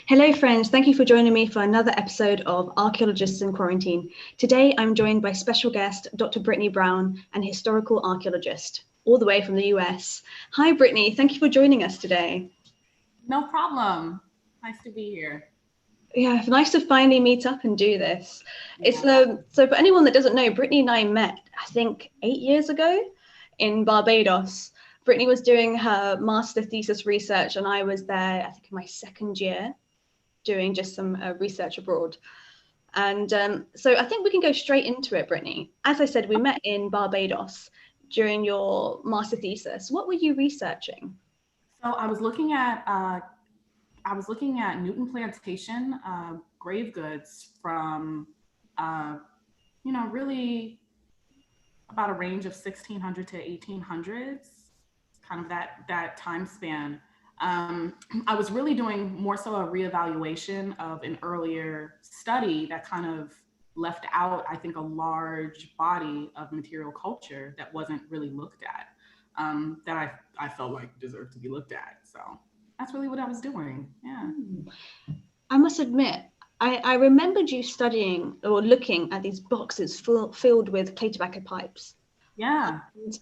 Hello friends, thank you for joining me for another episode of Archaeologists in Quarantine. Today I'm joined by special guest Dr. Brittany Brown, an historical archaeologist, all the way from the US. Hi Brittany, thank you for joining us today. No problem. Nice to be here. Yeah, it's nice to finally meet up and do this. Yeah. So for anyone that doesn't know, Brittany and I met, I think 8 years ago in Barbados. Brittany was doing her master thesis research and I was there, I think in my second year, doing just some research abroad. And so I think we can go straight into it, Brittany. As I said, we met in Barbados during your master thesis. What were you researching? So I was looking at Newton Plantation grave goods from, really about a range of 1600 to 1800s, kind of that time span. I was really doing more so a reevaluation of an earlier study that kind of left out, I think, a large body of material culture that wasn't really looked at, that I felt like deserved to be looked at. So that's really what I was doing. Yeah. I must admit, I remembered you studying or looking at these boxes filled with clay tobacco pipes. Yeah. And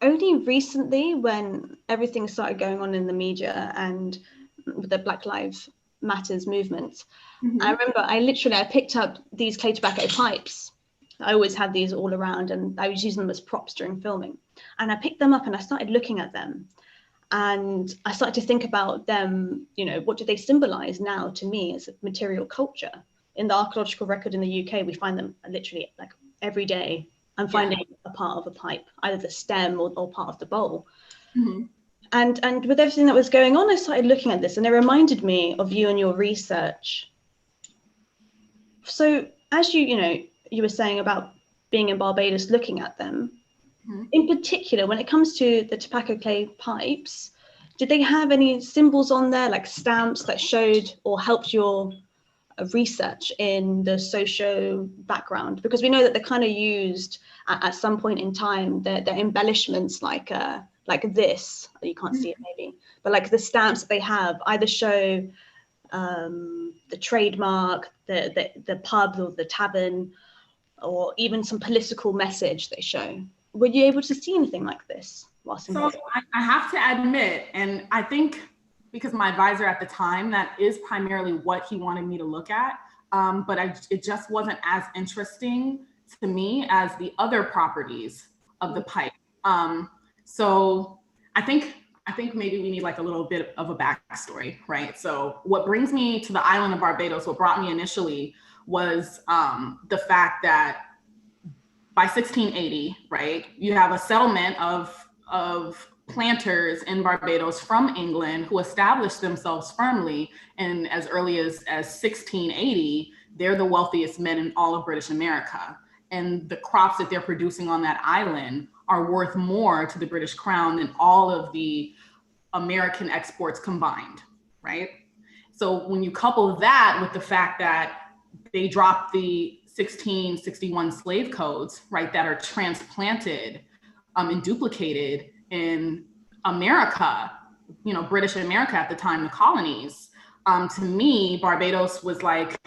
only recently, when everything started going on in the media and the Black Lives Matters movement, I remember I picked up these clay tobacco pipes. I always had these all around and I was using them as props during filming. And I picked them up and I started looking at them. And I started to think about them, what do they symbolize now to me as a material culture? In the archaeological record in the UK, we find them literally like every day. I'm finding a part of a pipe, either the stem or part of the bowl. And with everything that was going on, I started looking at this and it reminded me of you and your research. So as you were saying about being in Barbados, looking at them, in particular, when it comes to the tobacco clay pipes, did they have any symbols on there, like stamps that showed or helped your research in the socio background? Because we know that they're kind of used at some point in time, they're embellishments like this, you can't see it maybe, but like the stamps that they have either show the trademark, the pub or the tavern, or even some political message they show. Were you able to see anything like this? So I have to admit, and I think because my advisor at the time, that is primarily what he wanted me to look at, but it just wasn't as interesting to me as the other properties of the pipe. So I think maybe we need like a little bit of a backstory, right? So what brings me to the island of Barbados, what brought me initially was the fact that by 1680, right, you have a settlement of planters in Barbados from England who established themselves firmly, and as early as 1680, they're the wealthiest men in all of British America. And the crops that they're producing on that island are worth more to the British Crown than all of the American exports combined, right? So when you couple that with the fact that they dropped the 1661 slave codes, right, that are transplanted and duplicated in America, British America at the time, the colonies, to me, Barbados was like,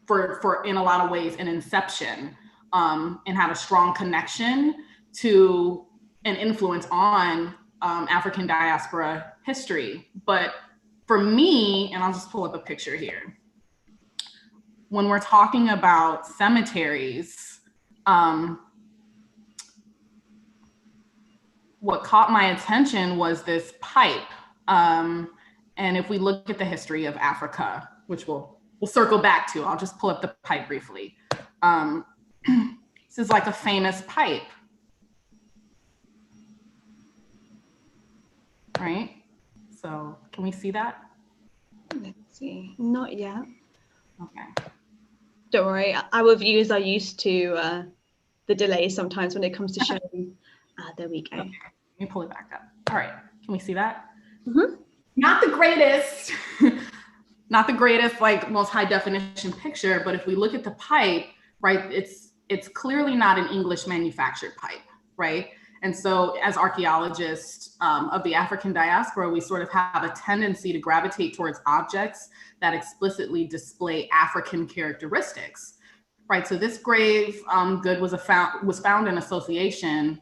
for in a lot of ways, an inception, and had a strong connection to an influence on African diaspora history. But for me, and I'll just pull up a picture here, when we're talking about cemeteries, what caught my attention was this pipe. And if we look at the history of Africa, which we'll circle back to, I'll just pull up the pipe briefly. This is like a famous pipe, right? So can we see that? Let's see, not yet. Okay. Don't worry, our viewers are used to the delay sometimes when it comes to showing. There we go. Okay. Let me pull it back up. All right, can we see that? Not the greatest. Not the greatest, like most high definition picture, but if we look at the pipe, right, it's clearly not an English manufactured pipe, right? And so as archaeologists of the African diaspora, we sort of have a tendency to gravitate towards objects that explicitly display African characteristics, right? So this grave good was found in association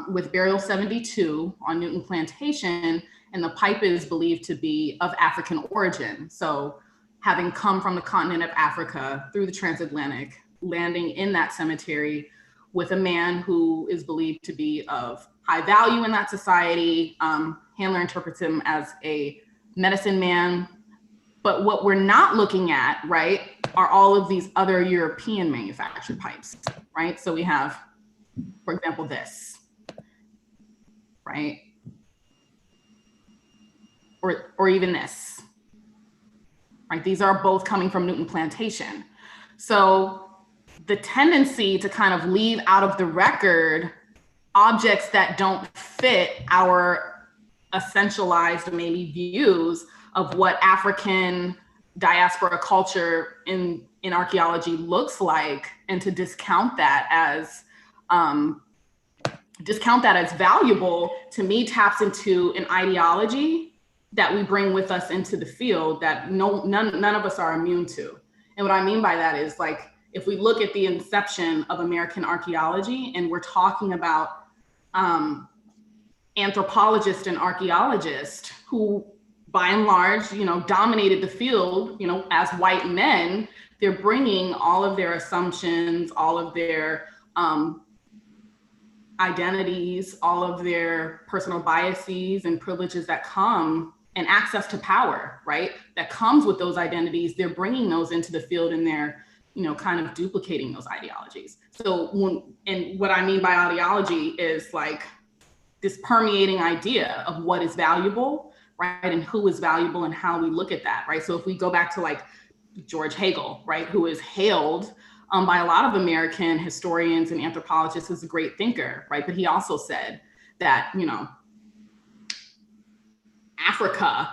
with Burial 72 on Newton Plantation, and the pipe is believed to be of African origin. So having come from the continent of Africa through the transatlantic, landing in that cemetery with a man who is believed to be of high value in that society. Handler interprets him as a medicine man. But what we're not looking at, right, are all of these other European manufactured pipes, right? So we have, for example, this, right? Or even this, right? These are both coming from Newton Plantation. So the tendency to kind of leave out of the record objects that don't fit our essentialized maybe views of what African diaspora culture in archaeology looks like, and to discount that as valuable, to me taps into an ideology that we bring with us into the field that none of us are immune to. And what I mean by that is, like, if we look at the inception of American archaeology and we're talking about anthropologists and archaeologists who by and large, dominated the field, as white men, they're bringing all of their assumptions, all of their identities, all of their personal biases and privileges that come, and access to power, right? That comes with those identities. They're bringing those into the field, and they're, kind of duplicating those ideologies. So what I mean by ideology is like this permeating idea of what is valuable, right? And who is valuable and how we look at that, right? So if we go back to like George Hegel, right? Who is hailed by a lot of American historians and anthropologists as a great thinker, right? But he also said that, Africa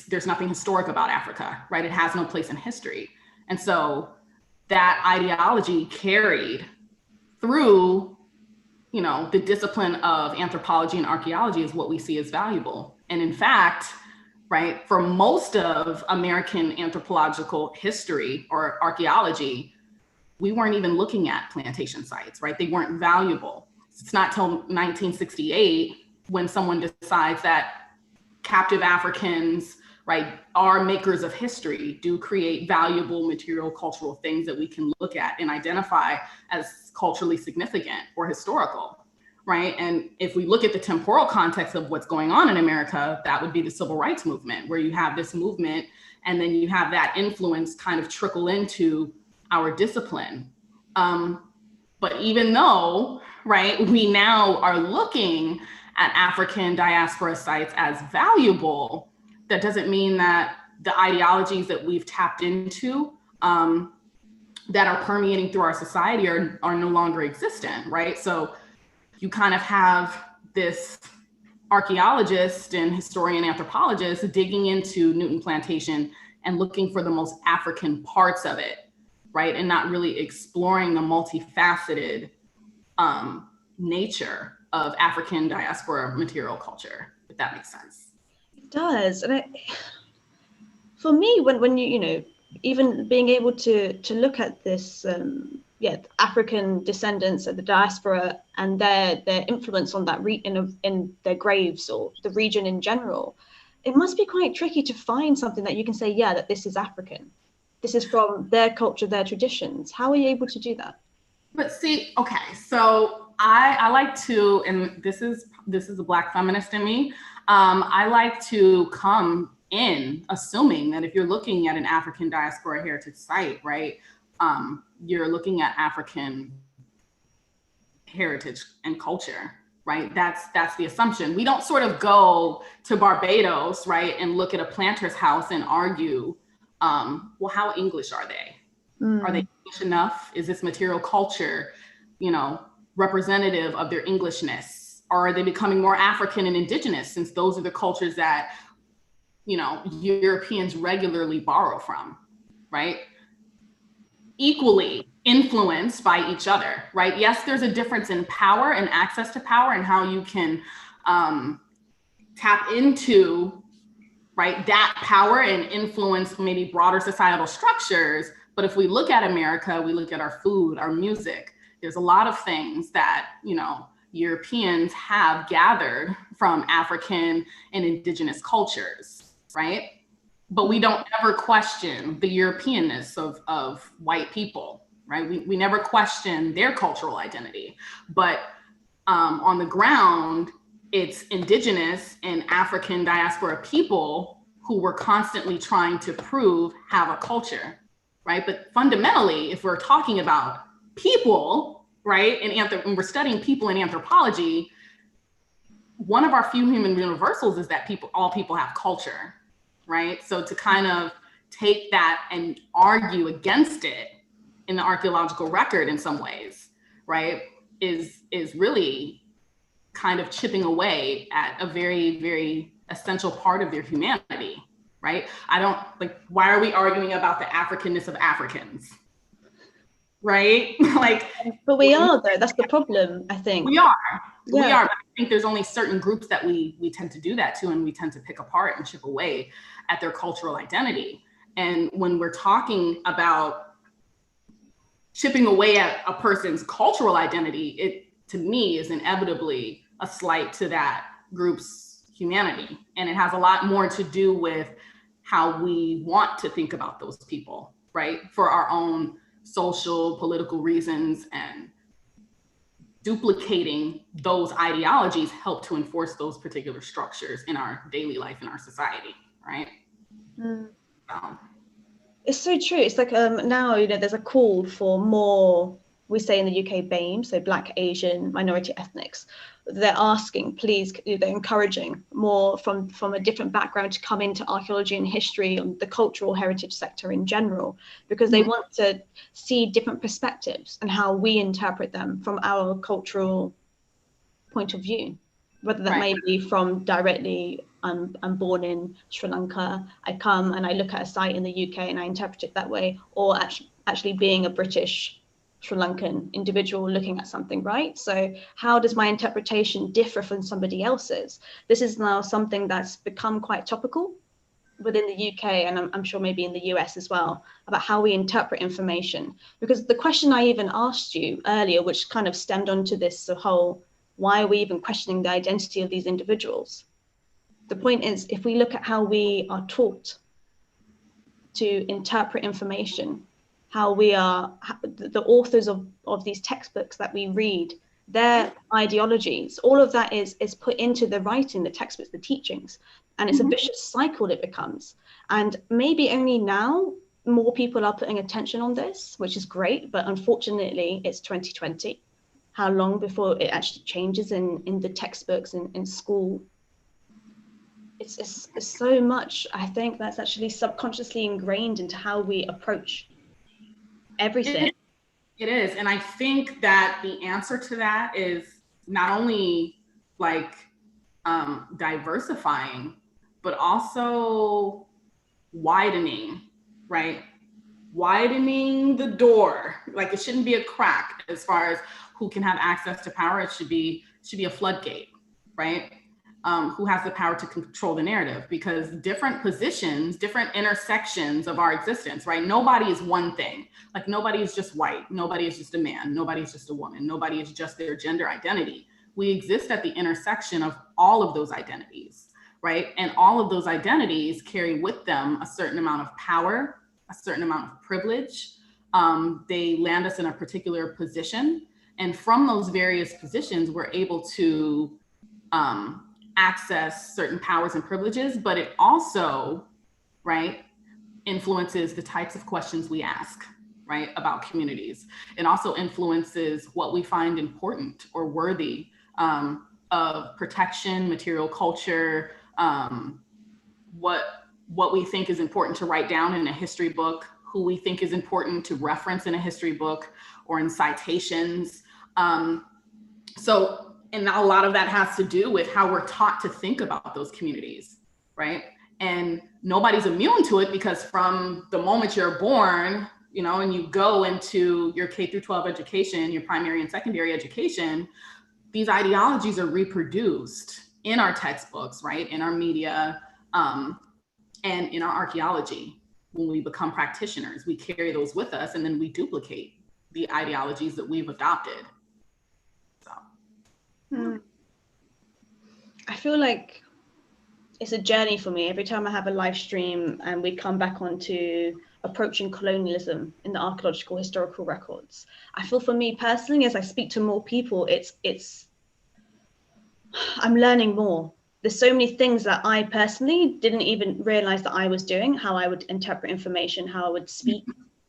there's nothing historic about Africa, right? It has no place in history. And so that ideology carried through, the discipline of anthropology and archaeology is what we see as valuable. And in fact, right, for most of American anthropological history or archaeology, we weren't even looking at plantation sites, right? They weren't valuable. It's not till 1968 when someone decides that captive Africans, right, are makers of history, do create valuable material cultural things that we can look at and identify as culturally significant or historical, right? And if we look at the temporal context of what's going on in America, that would be the civil rights movement, where you have this movement and then you have that influence kind of trickle into our discipline. But even though, right, we now are looking at African diaspora sites as valuable, that doesn't mean that the ideologies that we've tapped into that are permeating through our society are no longer existent, right? So you kind of have this archaeologist and historian anthropologist digging into Newton Plantation and looking for the most African parts of it, right? And not really exploring the multifaceted nature of African diaspora material culture, if that makes sense. It does. And for me, when you even being able to look at this, African descendants of the diaspora and their influence on that in their graves or the region in general, it must be quite tricky to find something that you can say, yeah, that this is African. This is from their culture, their traditions. How are you able to do that? But see, okay, so I like to, and this is a Black feminist in me, I like to come in assuming that if you're looking at an African diaspora heritage site, right, you're looking at African heritage and culture, right? That's the assumption. We don't sort of go to Barbados, right, and look at a planter's house and argue, well, how English are they? Are they English enough? Is this material culture, representative of their Englishness? Or are they becoming more African and indigenous, since those are the cultures that, Europeans regularly borrow from, right? equally influenced by each other, right? Yes, there's a difference in power and access to power and how you can tap into, right, that power and influence maybe broader societal structures. But if we look at America, we look at our food, our music, there's a lot of things that, you know, Europeans have gathered from African and indigenous cultures, right? But we don't ever question the Europeanness of white people, right? We never question their cultural identity. But on the ground, it's indigenous and African diaspora people who we're constantly trying to prove have a culture, right? But fundamentally, if we're talking about people, right, and we're studying people in anthropology, one of our few human universals is that all people have culture, right? So to kind of take that and argue against it in the archaeological record in some ways, right, is really kind of chipping away at a very, very essential part of their humanity, right? I don't, like, why are we arguing about the Africanness of Africans, right? Like, but we are, though. That's the problem, I think. We are. But I think there's only certain groups that we tend to do that to, and we tend to pick apart and chip away at their cultural identity. And when we're talking about chipping away at a person's cultural identity, it, to me, is inevitably a slight to that group's humanity. And it has a lot more to do with how we want to think about those people, right? For our own social, political reasons, and duplicating those ideologies help to enforce those particular structures in our daily life, in our society, right? It's so true. It's like now, you know, there's a call for more, we say in the UK, BAME, so Black, Asian, minority ethnics. They're asking, please, they're encouraging more from a different background to come into archaeology and history and the cultural heritage sector in general, because they want to see different perspectives and how we interpret them from our cultural point of view, whether that may be from directly, I'm born in Sri Lanka, I come and I look at a site in the UK and I interpret it that way, or actually being a British Sri Lankan individual looking at something, right? So how does my interpretation differ from somebody else's? This is now something that's become quite topical within the UK, and I'm sure maybe in the US as well, about how we interpret information. Because the question I even asked you earlier, which kind of stemmed onto this whole, why are we even questioning the identity of these individuals? The point is, if we look at how we are taught to interpret information, how we are, the authors of these textbooks that we read, their ideologies, all of that is put into the writing, the textbooks, the teachings, and it's a vicious cycle it becomes. And maybe only now more people are putting attention on this, which is great, but unfortunately it's 2020. How long before it actually changes in the textbooks in school? It's so much, I think, that's actually subconsciously ingrained into how we approach everything. It is. And I think that the answer to that is not only like diversifying, but also widening, right? Widening the door. Like, it shouldn't be a crack as far as who can have access to power. It should be a floodgate, right? Who has the power to control the narrative, because different positions, different intersections of our existence, right? Nobody is one thing. Like, nobody is just white. Nobody is just a man. Nobody is just a woman. Nobody is just their gender identity. We exist at the intersection of all of those identities, right? And all of those identities carry with them a certain amount of power, a certain amount of privilege. They land us in a particular position. And from those various positions, we're able to access certain powers and privileges, but it also, right, influences the types of questions we ask, right, about communities. It also influences what we find important or worthy of protection, material culture, what we think is important to write down in a history book, who we think is important to reference in a history book or in citations. And a lot of that has to do with how we're taught to think about those communities, right? And nobody's immune to it, because from the moment you're born, you know, and you go into your K through 12 education, your primary and secondary education, these ideologies are reproduced in our textbooks, right? In our media, and in our archaeology. When we become practitioners, we carry those with us, and then we duplicate the ideologies that we've adopted. So. I feel like it's a journey for me. Every time I have a live stream and we come back onto approaching colonialism in the archaeological historical records, I feel for me personally, as I speak to more people, I'm learning more. There's so many things that I personally didn't even realize that I was doing, how I would interpret information, how I would speak,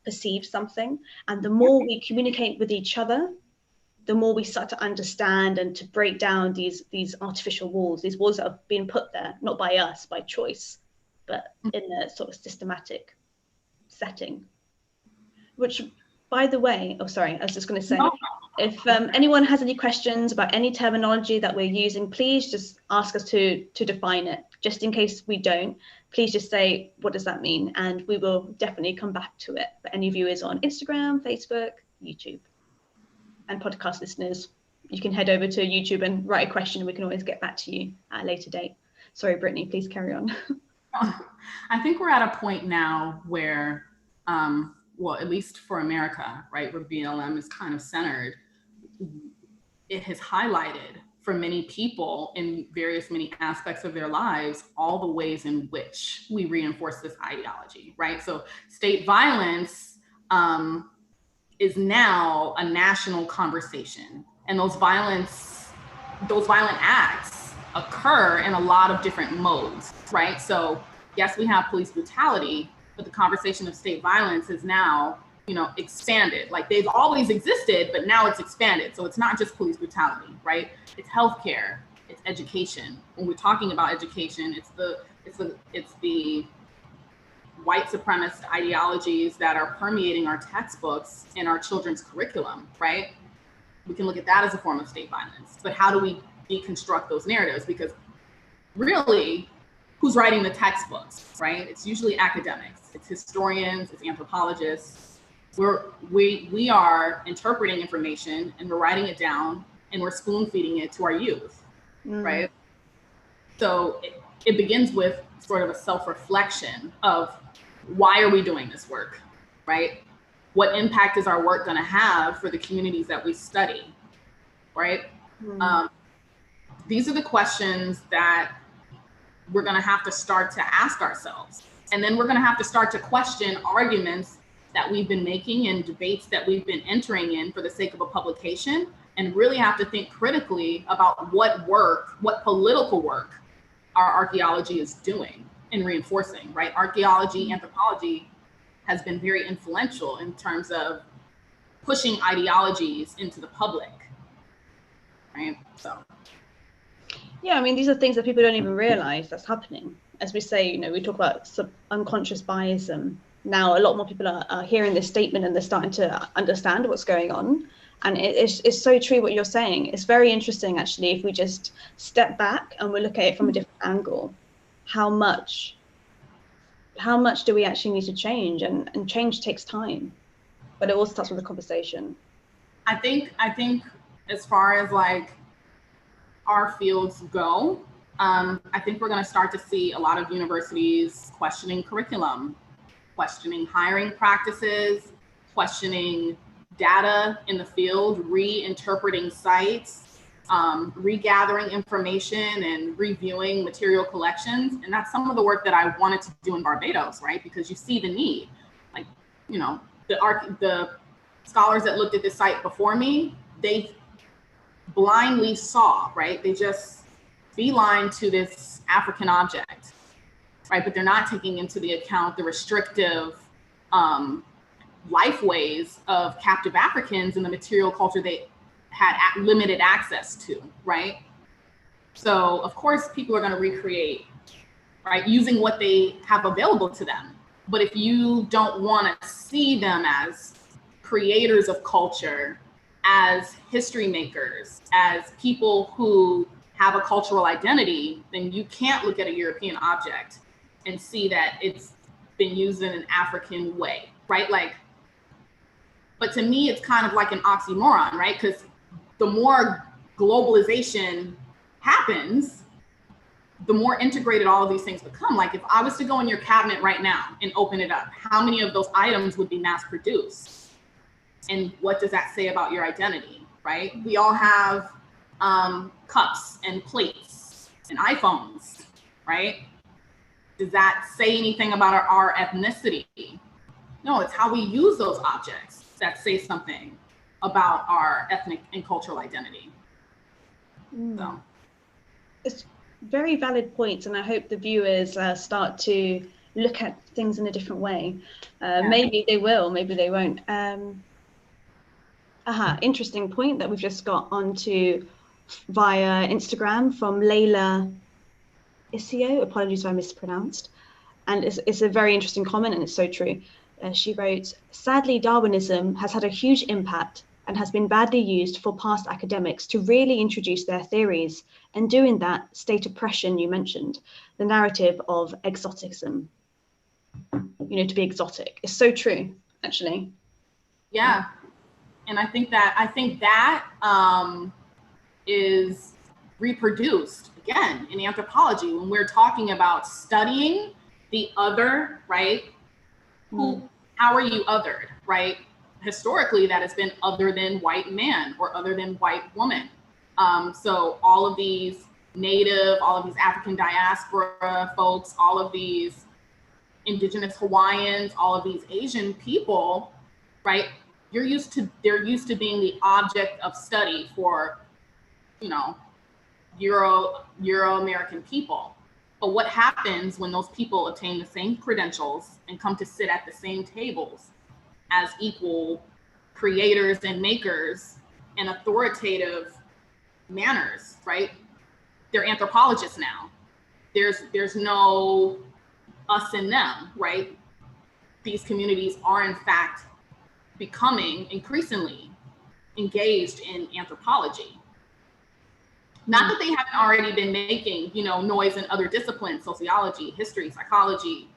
perceive something. And the more we communicate with each other, the more we start to understand and to break down these artificial walls, these walls that have been put there, not by us, by choice, but in a sort of systematic setting. Which, by the way, oh, sorry, I was just going to say, if anyone has any questions about any terminology that we're using, please just ask us to define it. Just in case we don't, please just say, what does that mean? And we will definitely come back to it for any viewers on Instagram, Facebook, YouTube. And podcast listeners, you can head over to YouTube and write a question, and we can always get back to you at a later date. Sorry, Brittany, please carry on. I think we're at a point now where, well, at least for America, right, where BLM is kind of centered, it has highlighted for many people in many aspects of their lives, all the ways in which we reinforce this ideology, right? So state violence is now a national conversation, and those violent acts occur in a lot of different modes, right? So yes, we have police brutality, but the conversation of state violence is now, you know, expanded. Like, they've always existed, but now it's expanded. So it's not just police brutality, right? It's healthcare, it's education. When we're talking about education, it's the white supremacist ideologies that are permeating our textbooks and our children's curriculum, right? We can look at that as a form of state violence. But how do we deconstruct those narratives? Because really, who's writing the textbooks, right? It's usually academics, it's historians, it's anthropologists. We are interpreting information, and we're writing it down, and we're spoon feeding it to our youth, right? So it begins with sort of a self-reflection of, why are we doing this work, right? What impact is our work going to have for the communities that we study, right? These are the questions that we're going to have to start to ask ourselves. And then we're going to have to start to question arguments that we've been making and debates that we've been entering in for the sake of a publication, and really have to think critically about what political work our archaeology is doing and reinforcing, right? Archaeology, anthropology has been very influential in terms of pushing ideologies into the public, right? So. Yeah, I mean, these are things that people don't even realize that's happening. As we say, you know, we talk about unconscious bias, and now a lot more people are hearing this statement, and they're starting to understand what's going on. And it's so true what you're saying. It's very interesting, actually, if we just step back and we look at it from a different angle. How much do we actually need to change? And change takes time, but it all starts with a conversation. I think as far as like our fields go, I think we're going to start to see a lot of universities questioning curriculum, questioning hiring practices, questioning data in the field, reinterpreting sites, regathering information and reviewing material collections. And that's some of the work that I wanted to do in Barbados, right? Because you see the need. Like, you know, the scholars that looked at this site before me, they blindly saw, right? They just beeline to this African object, right? But they're not taking into the account the restrictive life ways of captive Africans and the material culture they had limited access to, right? So of course people are going to recreate, right, using what they have available to them. But if you don't want to see them as creators of culture, as history makers, as people who have a cultural identity, then you can't look at a European object and see that it's been used in an African way, right? Like, But to me, it's kind of like an oxymoron, right? Because the more globalization happens, the more integrated all of these things become. Like if I was to go in your cabinet right now and open it up, how many of those items would be mass produced? And what does that say about your identity, right? We all have cups and plates and iPhones, right? Does that say anything about our ethnicity? No, it's how we use those objects that say something about our ethnic and cultural identity. So it's very valid points, and I hope the viewers start to look at things in a different way. Maybe they will, maybe they won't. Interesting point that we've just got onto via Instagram from Layla Isio. Apologies if I mispronounced. And it's a very interesting comment, and it's so true. She wrote, sadly, Darwinism has had a huge impact and has been badly used for past academics to really introduce their theories, and doing that state oppression you mentioned, the narrative of exoticism, to be exotic. It's so true, actually. Yeah. And I think that is reproduced again in anthropology when we're talking about studying the other, right? How are you othered, right? Historically, that has been other than white man or other than white woman. So all of these Native, all of these African diaspora folks, all of these indigenous Hawaiians, all of these Asian people, right? They're used to being the object of study for, Euro-American people. But what happens when those people obtain the same credentials and come to sit at the same tables as equal creators and makers in authoritative manners, right? They're anthropologists now. There's no us and them, right? These communities are in fact becoming increasingly engaged in anthropology. Not that they haven't already been making, noise in other disciplines, sociology, history, psychology,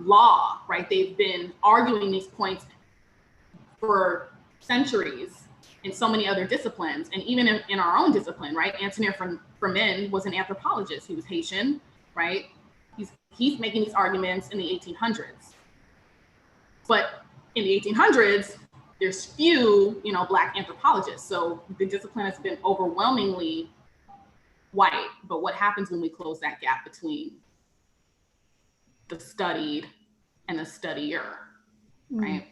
law, right? They've been arguing these points for centuries in so many other disciplines, and even in our own discipline, right? Antonin Firmin was an anthropologist. He was Haitian, right? He's making these arguments in the 1800s. But in the 1800s, there's few, Black anthropologists. So the discipline has been overwhelmingly white. But what happens when we close that gap between the studied and the studier, right?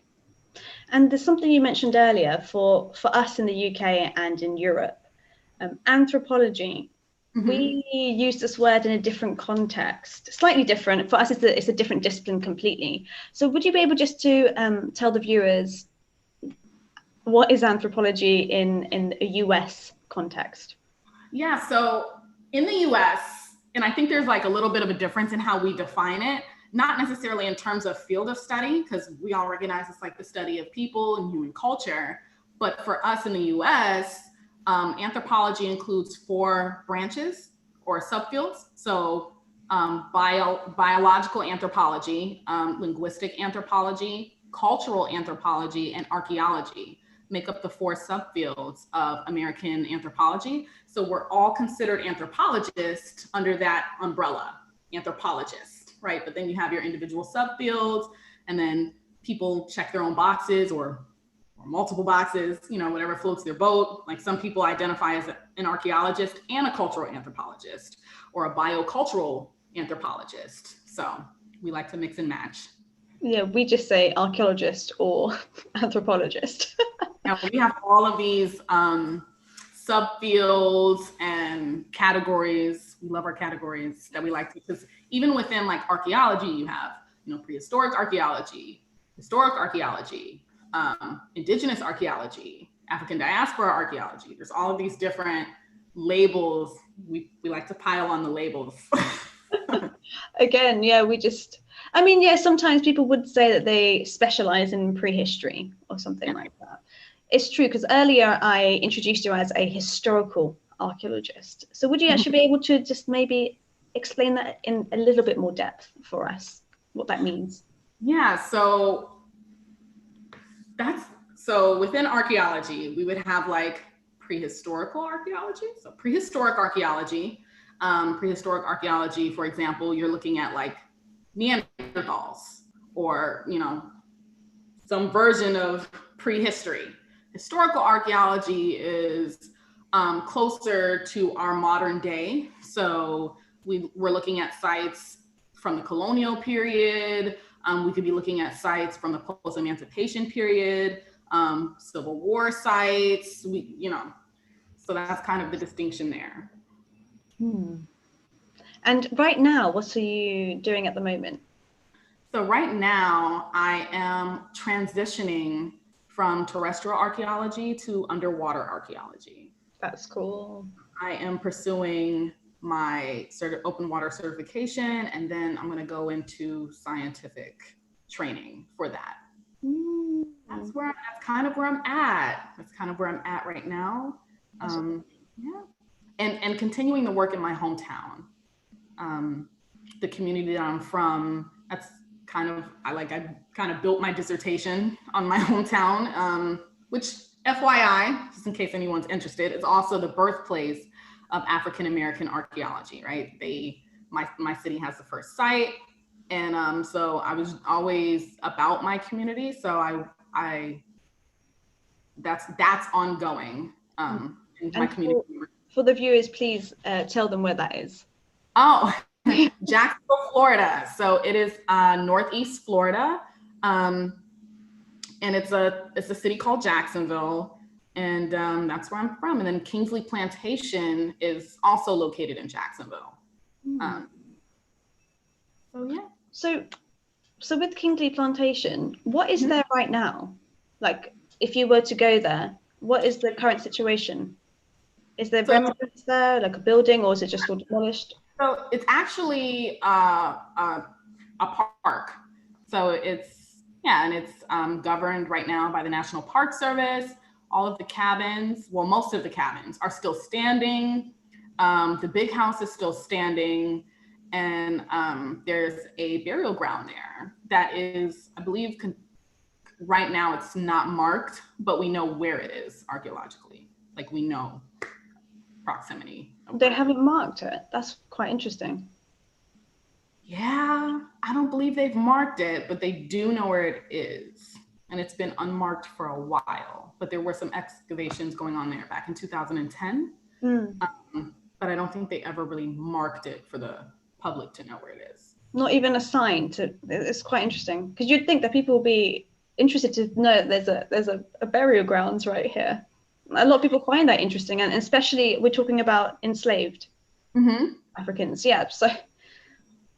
And there's something you mentioned earlier for us in the UK and in Europe, anthropology. We use this word in a different context, slightly different. For us, it's a different discipline completely. So would you be able just to tell the viewers what is anthropology in a US context? Yeah, so in the US, and I think there's like a little bit of a difference in how we define it, not necessarily in terms of field of study, because we all recognize it's like the study of people and human culture. But for us in the US, anthropology includes 4 branches or subfields. So biological anthropology, linguistic anthropology, cultural anthropology, and archaeology make up the 4 subfields of American anthropology. So we're all considered anthropologists under that umbrella, anthropologist, right? But then you have your individual subfields, and then people check their own boxes or multiple boxes, whatever floats their boat. Like some people identify as an archaeologist and a cultural anthropologist or a biocultural anthropologist. So we like to mix and match. Yeah, we just say archaeologist or anthropologist. Now we have all of these subfields and categories. We love our categories that we like to, because even within like archaeology, you have, prehistoric archaeology, historic archaeology, indigenous archaeology, African diaspora archaeology. There's all of these different labels. We like to pile on the labels. Again, yeah, sometimes people would say that they specialize in prehistory or something like that. It's true, because earlier I introduced you as a historical archaeologist. So would you actually be able to just maybe explain that in a little bit more depth for us, what that means? Yeah, so So within archaeology, we would have like prehistorical archaeology. So prehistoric archaeology, for example, you're looking at like Neanderthals or, you know, some version of prehistory. Historical archaeology is closer to our modern day. So we're looking at sites from the colonial period. We could be looking at sites from the post-emancipation period, Civil War sites, so that's kind of the distinction there. And right now, what are you doing at the moment? So right now, I am transitioning from terrestrial archaeology to underwater archaeology. That's cool. I am pursuing my open water certification, and then I'm going to go into scientific training for that. That's kind of where I'm at. That's kind of where I'm at right now. Yeah, and continuing the work in my hometown, the community that I'm from. That's I kind of built my dissertation on my hometown, which FYI, just in case anyone's interested, is also the birthplace of African American archaeology, right? My city has the first site, and so I was always about my community. So that's ongoing in my community. For the viewers, please tell them where that is. Oh, Jacksonville, Florida. So it is Northeast Florida, and it's a city called Jacksonville, and that's where I'm from. And then Kinky Plantation is also located in Jacksonville. So yeah. So with Kinky Plantation, what is there right now? Like, if you were to go there, what is the current situation? Is there remnants there, like a building, or is it just all demolished? So it's actually a park. So it's governed right now by the National Park Service. All of the cabins, well, most of the cabins are still standing. The big house is still standing, and there's a burial ground there that is, I believe, right now it's not marked, but we know where it is archaeologically. Like, we know proximity. They haven't marked it. That's quite interesting. Yeah, I don't believe they've marked it, but they do know where it is. And it's been unmarked for a while, but there were some excavations going on there back in 2010. But I don't think they ever really marked it for the public to know where it is. Not even a sign it's quite interesting, because you'd think that people would be interested to know there's a burial grounds right here. A lot of people find that interesting, and especially we're talking about enslaved Africans. Yeah, so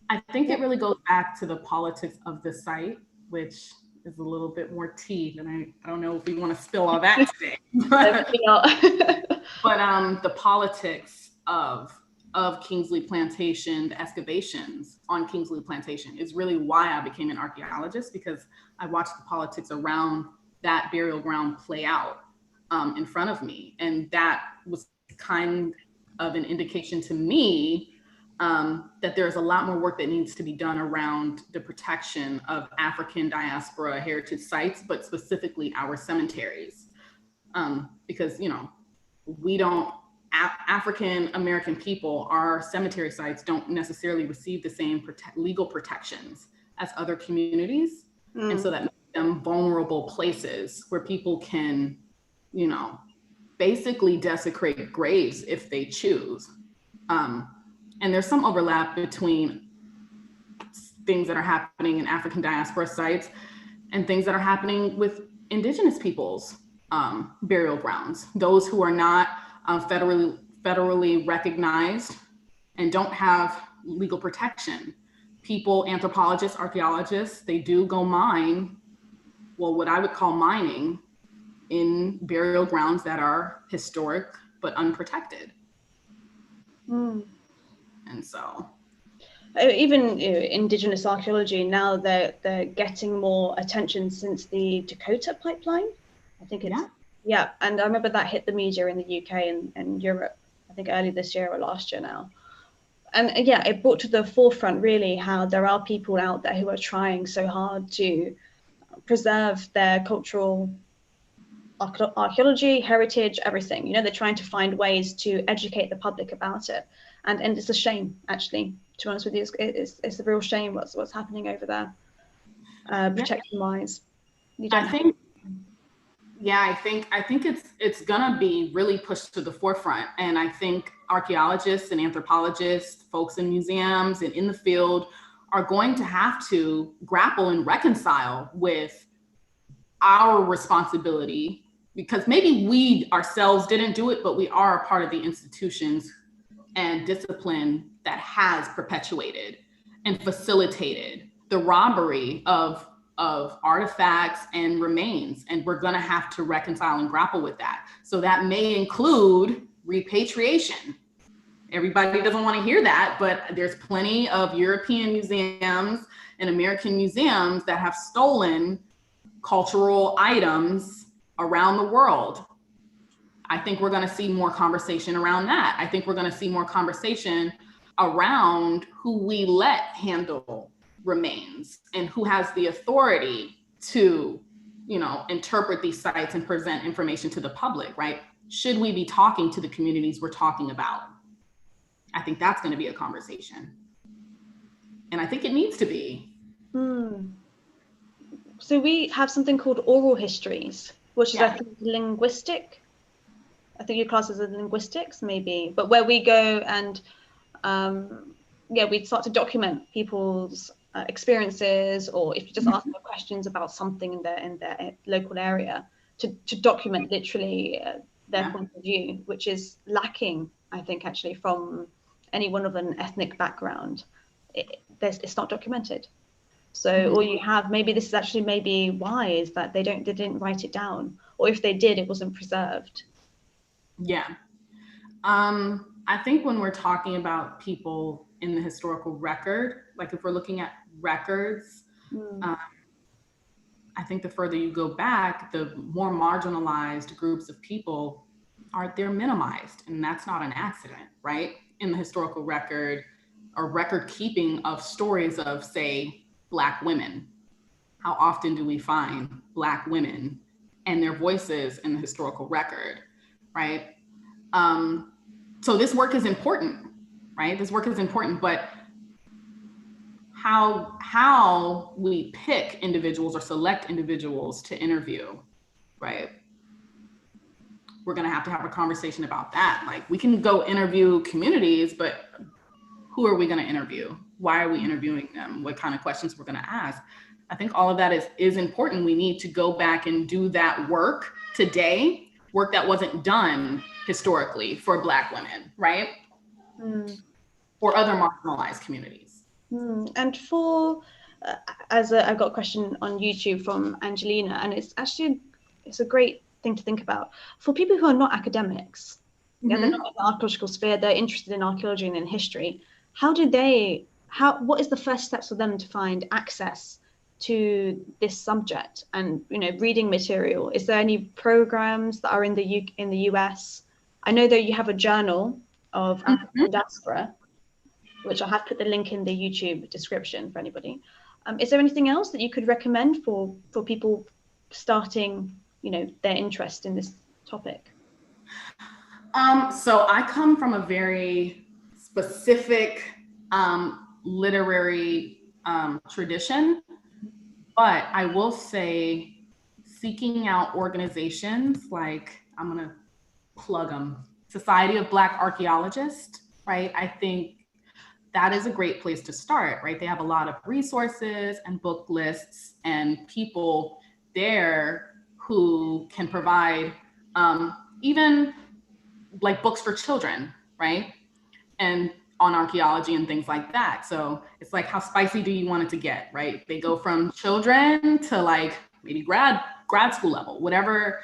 I think it really goes back to the politics of the site, which is a little bit more tea, and I don't know if we want to spill all that today. But the politics of Kinky Plantation, the excavations on Kinky Plantation is really why I became an archaeologist, because I watched the politics around that burial ground play out in front of me. And that was kind of an indication to me that there's a lot more work that needs to be done around the protection of African diaspora heritage sites, but specifically our cemeteries. Because, African American people, our cemetery sites don't necessarily receive the same legal protections as other communities. And so that makes them vulnerable places where people can, basically desecrate graves if they choose. And there's some overlap between things that are happening in African diaspora sites and things that are happening with Indigenous peoples' burial grounds. Those who are not federally recognized and don't have legal protection. People, anthropologists, archaeologists, they do go mine, well, what I would call mining, in burial grounds that are historic but unprotected. And so even Indigenous archaeology now, they're getting more attention since the Dakota Pipeline. I think it's and I remember that hit the media in the UK and Europe, I think early this year or last year now. And it brought to the forefront really how there are people out there who are trying so hard to preserve their cultural archaeology, heritage, everything. You know, they're trying to find ways to educate the public about it. And it's a shame, actually, to be honest with you. It's a real shame what's happening over there, protection wise. I think it's gonna be really pushed to the forefront. And I think archaeologists and anthropologists, folks in museums and in the field are going to have to grapple and reconcile with our responsibility, because maybe we ourselves didn't do it, but we are a part of the institutions and discipline that has perpetuated and facilitated the robbery of artifacts and remains. And we're gonna have to reconcile and grapple with that. So that may include repatriation. Everybody doesn't want to hear that, but there's plenty of European museums and American museums that have stolen cultural items around the world. I think we're going to see more conversation around that. I think we're going to see more conversation around who we let handle remains and who has the authority to, you know, interpret these sites and present information to the public, right? Should we be talking to the communities we're talking about? I think that's going to be a conversation. And I think it needs to be. So we have something called oral histories, which is I think linguistic. I think your class is in linguistics, maybe, but where we go and we start to document people's experiences, or if you just ask them questions about something in their local area, to document literally their point of view, which is lacking, I think, actually from anyone of an ethnic background. It's not documented. So all you have, maybe this is actually maybe why, is that they didn't write it down, or if they did, it wasn't preserved. Yeah. I think when we're talking about people in the historical record, like if we're looking at records, I think the further you go back, the more marginalized groups of people they're minimized, and that's not an accident, right? In the historical record, or record keeping of stories of, say, Black women. How often do we find Black women and their voices in the historical record, right? So this work is important, right? This work is important, but how we pick individuals or select individuals to interview, right? We're gonna have to have a conversation about that. Like, we can go interview communities, but who are we gonna interview? Why are we interviewing them? What kind of questions we're gonna ask? I think all of that is important. We need to go back and do that work today, work that wasn't done historically for Black women, right? Or other marginalized communities. And for, I've got a question on YouTube from Angelina, and it's a great thing to think about. For people who are not academics, they're not in the archaeological sphere, they're interested in archaeology and in history, what is the first steps for them to find access to this subject and, you know, reading material? Is there any programs that are in the US? I know that you have a journal of African Diaspora, which I have put the link in the YouTube description for anybody. Is there anything else that you could recommend for people starting, you know, their interest in this topic? So I come from a very specific literary tradition, but I will say seeking out organizations like, I'm gonna plug them, Society of Black Archaeologists, right? I think that is a great place to start, right? They have a lot of resources and book lists and people there who can provide even like books for children, right? And on archaeology and things like that. So it's like, how spicy do you want it to get, right? They go from children to like maybe grad school level, whatever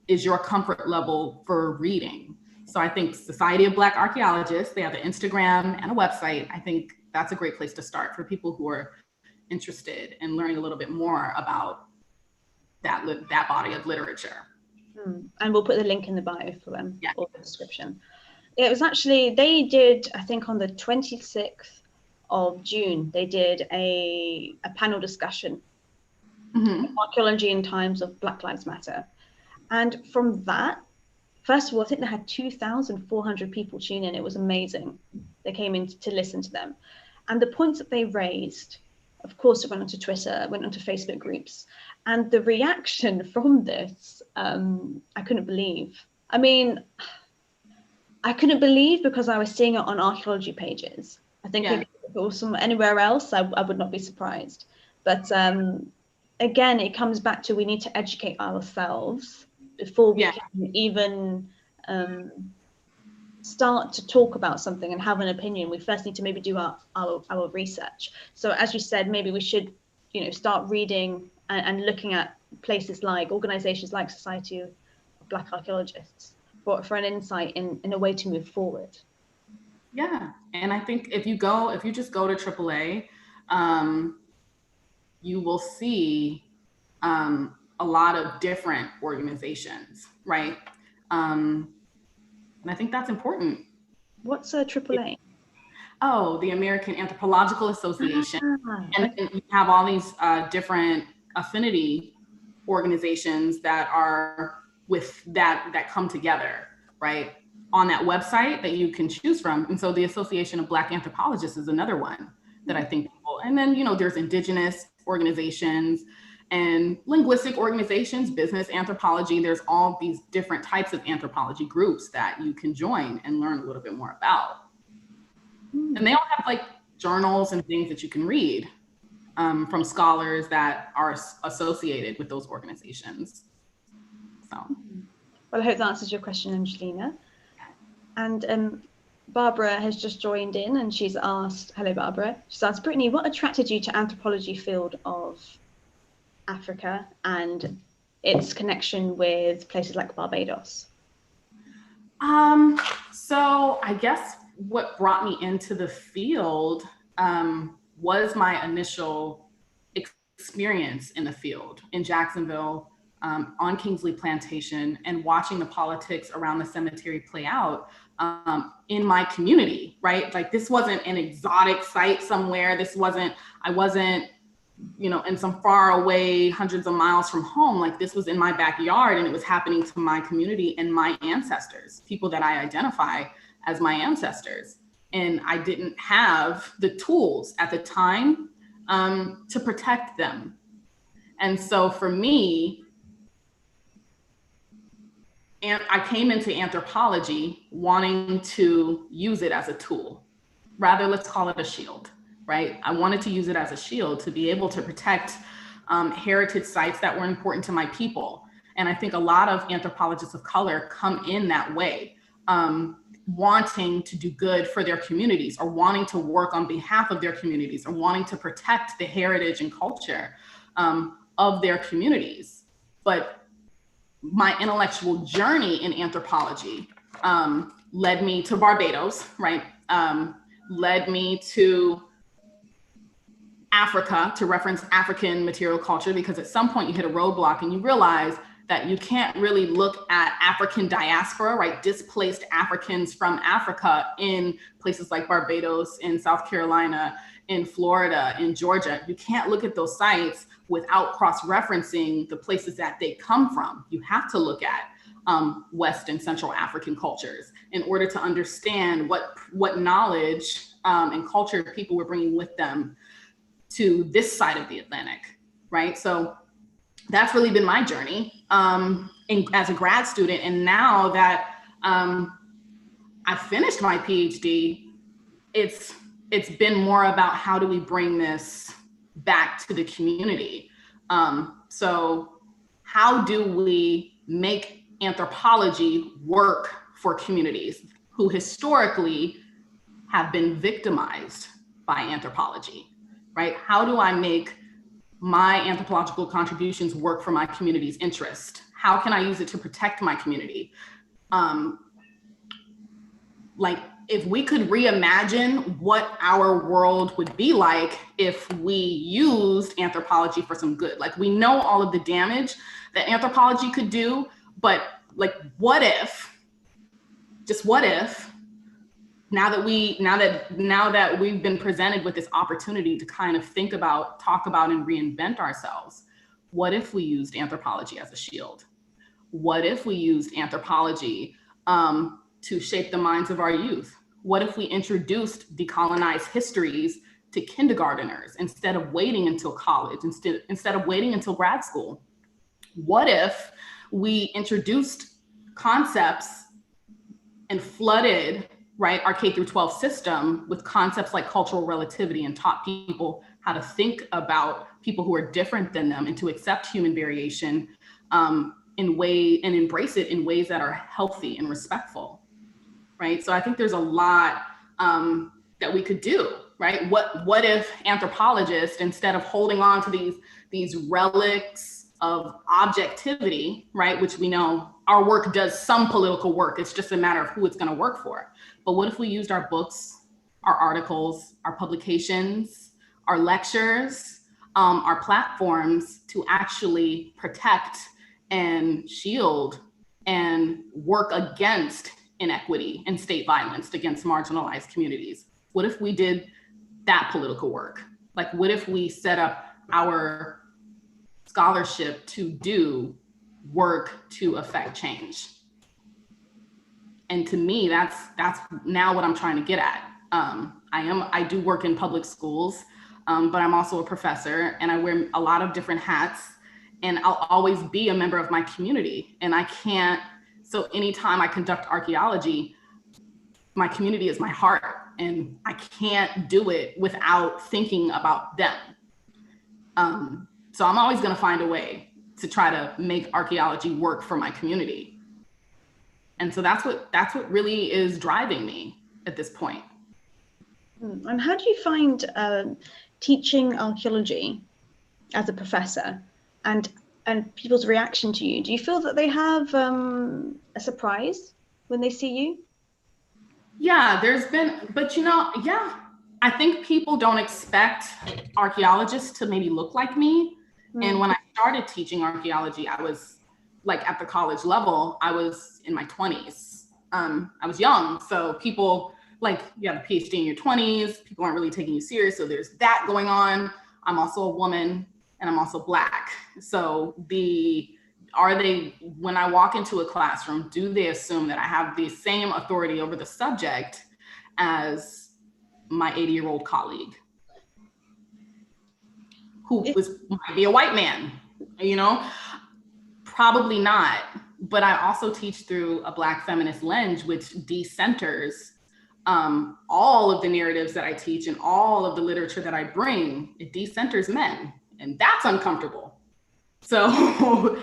is your comfort level for reading. So I think Society of Black Archaeologists, they have an Instagram and a website. I think that's a great place to start for people who are interested in learning a little bit more about that body of literature. And we'll put the link in the bio for them, or the description. It was actually, they did, I think on the 26th of June, they did a panel discussion, archaeology in times of Black Lives Matter. And from that, first of all, I think they had 2,400 people tune in. It was amazing. They came in to listen to them. And the points that they raised, of course, it went onto Twitter, went onto Facebook groups. And the reaction from this, I couldn't believe. I mean, I couldn't believe because I was seeing it on archaeology pages. I think if it was anywhere else, I would not be surprised. But again, it comes back to we need to educate ourselves before we can even start to talk about something and have an opinion. We first need to maybe do our research. So as you said, maybe we should, start reading and looking at places like organizations like Society of Black Archaeologists for an insight in a way to move forward. Yeah, and I think if you just go to AAA, you will see a lot of different organizations, right? And I think that's important. What's a AAA? Oh, the American Anthropological Association. And you have all these different affinity organizations that are that come together, right, on that website that you can choose from. And so the Association of Black Anthropologists is another one that I think people, and then, there's indigenous organizations and linguistic organizations, business anthropology. There's all these different types of anthropology groups that you can join and learn a little bit more about. And they all have like journals and things that you can read from scholars that are associated with those organizations. So, well, I hope that answers your question, Angelina. And Barbara has just joined in and she's asked, hello, Barbara. She's asked, Brittany, what attracted you to anthropology field of Africa and its connection with places like Barbados? So I guess what brought me into the field was my initial experience in the field in Jacksonville, on Kinky Plantation, and watching the politics around the cemetery play out in my community, right? Like, this wasn't an exotic site somewhere. I wasn't, in some far away, hundreds of miles from home. Like, this was in my backyard and it was happening to my community and my ancestors, people that I identify as my ancestors. And I didn't have the tools at the time to protect them. And so for me, and I came into anthropology wanting to use it as a tool. Rather, let's call it a shield, right? I wanted to use it as a shield to be able to protect heritage sites that were important to my people. And I think a lot of anthropologists of color come in that way, wanting to do good for their communities, or wanting to work on behalf of their communities, or wanting to protect the heritage and culture of their communities. But my intellectual journey in anthropology led me to Barbados, right? Led me to Africa to reference African material culture, because at some point you hit a roadblock and you realize that you can't really look at African diaspora, right? Displaced Africans from Africa in places like Barbados, in South Carolina, in Florida, in Georgia. You can't look at those sites without cross-referencing the places that they come from. You have to look at West and Central African cultures in order to understand what knowledge and culture people were bringing with them to this side of the Atlantic, right? So that's really been my journey as a grad student. And now that I finished my PhD, it's been more about how do we bring this back to the community. So how do we make anthropology work for communities who historically have been victimized by anthropology, right? How do I make my anthropological contributions work for my community's interest? How can I use it to protect my community? Like, if we could reimagine what our world would be like if we used anthropology for some good. Like, we know all of the damage that anthropology could do, but like, what if, now that we've been presented with this opportunity to kind of think about, talk about, and reinvent ourselves, what if we used anthropology as a shield? What if we used anthropology to shape the minds of our youth? What if we introduced decolonized histories to kindergarteners instead of waiting until college, instead of waiting until grad school? What if we introduced concepts and flooded, right, our K through 12 system with concepts like cultural relativity and taught people how to think about people who are different than them and to accept human variation and embrace it in ways that are healthy and respectful, right? So I think there's a lot that we could do, right? What if anthropologists, instead of holding on to these relics of objectivity, right, which we know our work does some political work, it's just a matter of who it's going to work for. But what if we used our books, our articles, our publications, our lectures, our platforms to actually protect and shield and work against inequity and state violence against marginalized communities? What if we did that political work? Like, what if we set up our scholarship to do work to affect change? And to me, that's now what I'm trying to get at. I do work in public schools, but I'm also a professor and I wear a lot of different hats, and I'll always be a member of my community. And I can't, so anytime I conduct archaeology, my community is my heart, and I can't do it without thinking about them. So I'm always going to find a way to try to make archaeology work for my community. And so that's what really is driving me at this point. And how do you find teaching archaeology as a professor and people's reaction to you? Do you feel that they have a surprise when they see you? Yeah, but yeah, I think people don't expect archaeologists to maybe look like me. And when I started teaching archaeology, I was like at the college level, I was in my 20s. I was young. So people, like, you have a PhD in your 20s, people aren't really taking you serious. So there's that going on. I'm also a woman and I'm also Black. So when I walk into a classroom, do they assume that I have the same authority over the subject as my 80-year-old colleague who might be a white man, Probably not. But I also teach through a Black feminist lens, which decenters all of the narratives that I teach and all of the literature that I bring. It decenters men, and that's uncomfortable. So,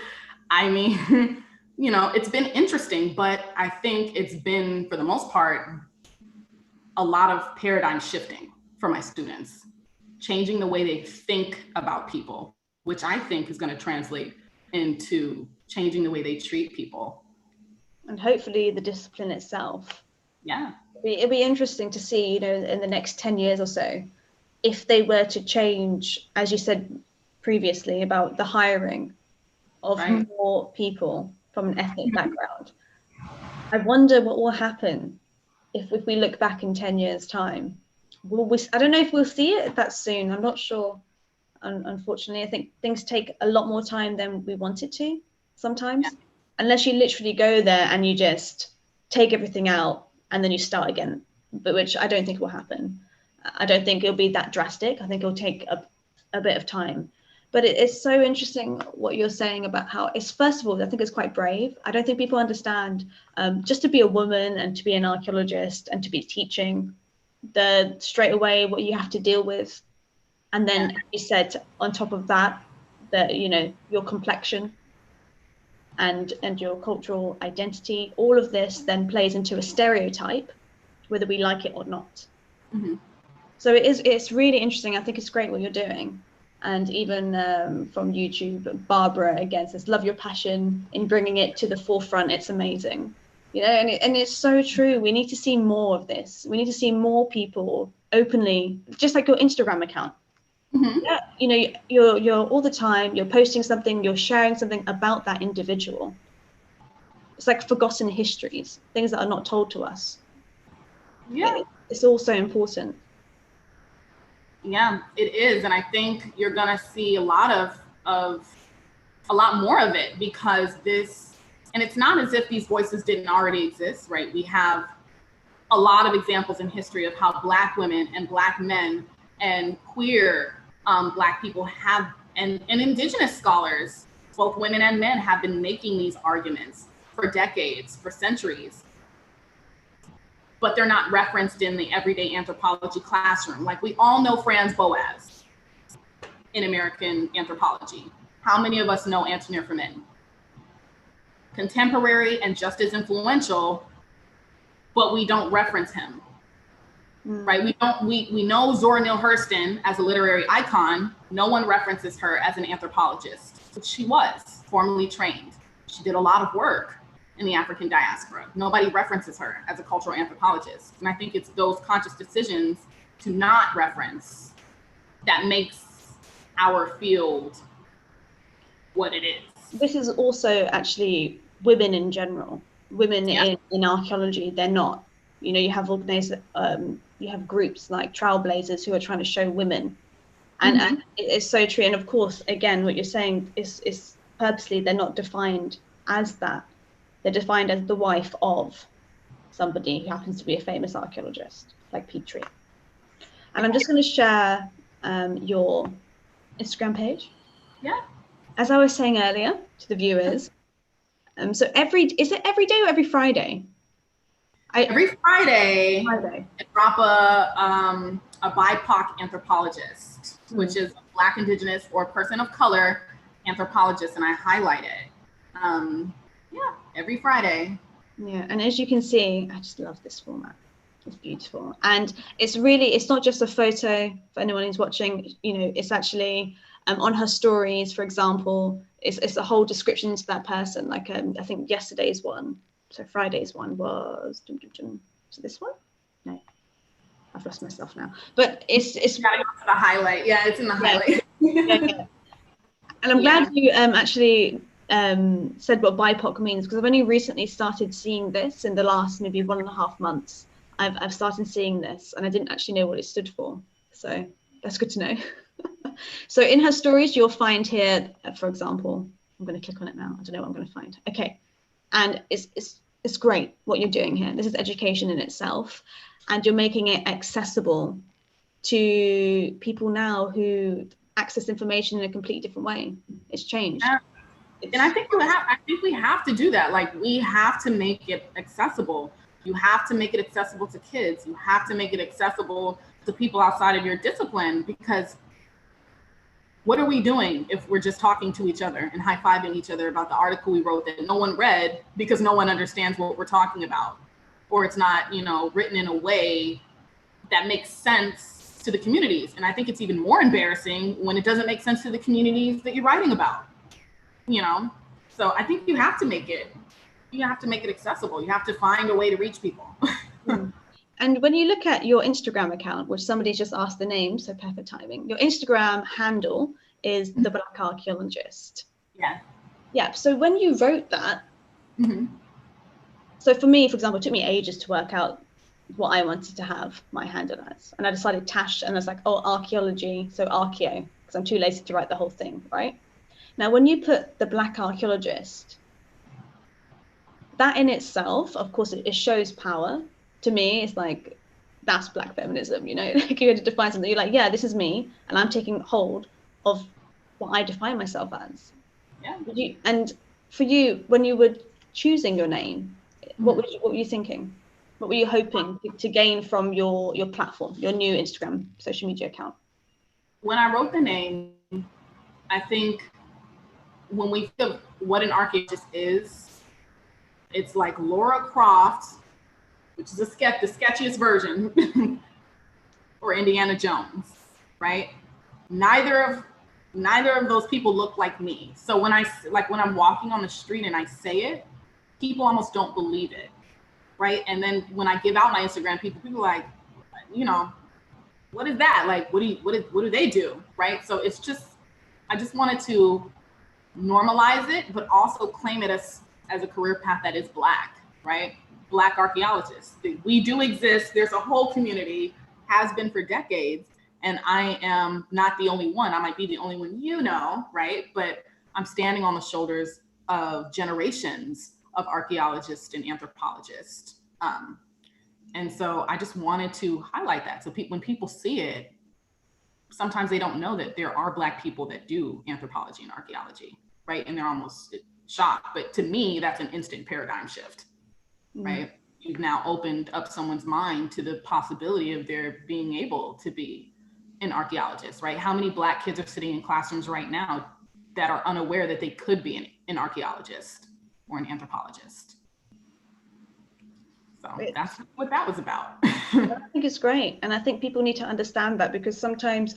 I mean, it's been interesting, but I think it's been, for the most part, a lot of paradigm shifting for my students, changing the way they think about people, which I think is going to translate into changing the way they treat people. And hopefully the discipline itself. Yeah. It'd be interesting to see, in the next 10 years or so, if they were to change, as you said previously, about the hiring of more people from an ethnic background. I wonder what will happen if we look back in 10 years' time. I don't know if we'll see it that soon. I'm not sure. Unfortunately, I think things take a lot more time than we want it to sometimes, unless you literally go there and you just take everything out and then you start again, but which I don't think will happen. I don't think it'll be that drastic. I think it'll take a bit of time. But it's so interesting what you're saying about how it's, first of all, I think it's quite brave. I don't think people understand just to be a woman and to be an archaeologist and to be teaching, straight away what you have to deal with. And then, as you said, on top of that, your complexion and your cultural identity, all of this then plays into a stereotype, whether we like it or not. Mm-hmm. So it's really interesting. I think it's great what you're doing. And even from YouTube, Barbara again says, love your passion in bringing it to the forefront. It's amazing. And it's so true. We need to see more of this. We need to see more people openly, just like your Instagram account. Mm-hmm. Yeah, you're all the time, you're posting something, you're sharing something about that individual. It's like forgotten histories, things that are not told to us. Yeah. It's all so important. Yeah, it is. And I think you're going to see a lot more of it, because this And it's not as if these voices didn't already exist, right? We have a lot of examples in history of how Black women and Black men and queer Black people have, and Indigenous scholars, both women and men, have been making these arguments for decades, for centuries, but they're not referenced in the everyday anthropology classroom. Like, we all know Franz Boas in American anthropology. How many of us know Antonin Formin? Contemporary and just as influential, but we don't reference him, right? We know Zora Neale Hurston as a literary icon. No one references her as an anthropologist, which she was, formally trained. She did a lot of work in the African diaspora. Nobody references her as a cultural anthropologist. And I think it's those conscious decisions to not reference that makes our field what it is. This is also actually women in general. Women in archaeology, they're not. You know, you have organized, you have groups like Trailblazers who are trying to show women, and it's so true. And of course, again, what you're saying is purposely they're not defined as that. They're defined as the wife of somebody who happens to be a famous archaeologist, like Petrie. And I'm just going to share your Instagram page. Yeah. As I was saying earlier to the viewers. So is it every day or every Friday? Every Friday. I drop a BIPOC anthropologist, which is a Black, Indigenous, or person of color anthropologist, and I highlight it. Every Friday. Yeah, and as you can see, I just love this format. It's beautiful, and it's not just a photo for anyone who's watching. You know, it's actually on her stories, for example. It's a whole description to that person. Like I think yesterday's one, so Friday's one was this one? No, I've lost myself now. But it's gotta go to the highlight. Yeah, it's in the highlight. Yeah. And I'm glad you actually said what BIPOC means, because I've only recently started seeing this in the last maybe 1.5 months. I've started seeing this, and I didn't actually know what it stood for. So that's good to know. So in her stories, you'll find here, for example, I'm going to click on it now. I don't know what I'm going to find. Okay. And it's great what you're doing here. This is education in itself, and you're making it accessible to people now who access information in a completely different way. It's changed. Yeah. And I think we have to do that. Like, we have to make it accessible. You have to make it accessible to kids. You have to make it accessible to people outside of your discipline, because what are we doing if we're just talking to each other and high-fiving each other about the article we wrote that no one read because no one understands what we're talking about, or it's not, written in a way that makes sense to the communities? And I think it's even more embarrassing when it doesn't make sense to the communities that you're writing about. So I think you have to make it accessible. You have to find a way to reach people. And when you look at your Instagram account, which somebody's just asked the name, so perfect timing, your Instagram handle is the Black Archaeologist. Yeah. So when you wrote that, so for me, for example, it took me ages to work out what I wanted to have my handle as. And I decided Tash, and I was like, archaeology, so archeo, because I'm too lazy to write the whole thing, right? Now, when you put the Black Archaeologist, that in itself, of course, it shows power. To me, it's like, that's Black feminism, like you had to define something. You're like, yeah, this is me, and I'm taking hold of what I define myself as. Yeah. And for you, when you were choosing your name, what were you thinking? What were you hoping to gain from your platform, your new Instagram social media account? When I wrote the name, I think when we think of what an archaeologist is, it's like Laura Croft, which is the sketchiest version, or Indiana Jones, right? Neither of those people look like me. So when I'm walking on the street and I say it, people almost don't believe it, right? And then when I give out my Instagram, people are like, what is that? Like, what do they do, right? So it's just, I just wanted to normalize it, but also claim it as a career path that is Black, right? Black archaeologists. We do exist. There's a whole community, has been for decades, and I am not the only one. I might be the only one, right? But I'm standing on the shoulders of generations of archaeologists and anthropologists. And so I just wanted to highlight that. So when people see it, sometimes they don't know that there are Black people that do anthropology and archaeology, right? And they're almost shocked. But to me, that's an instant paradigm shift, right? You've now opened up someone's mind to the possibility of there being able to be an archaeologist, right? How many Black kids are sitting in classrooms right now that are unaware that they could be an archaeologist or an anthropologist? So that's what that was about. I think it's great. And I think people need to understand that, because sometimes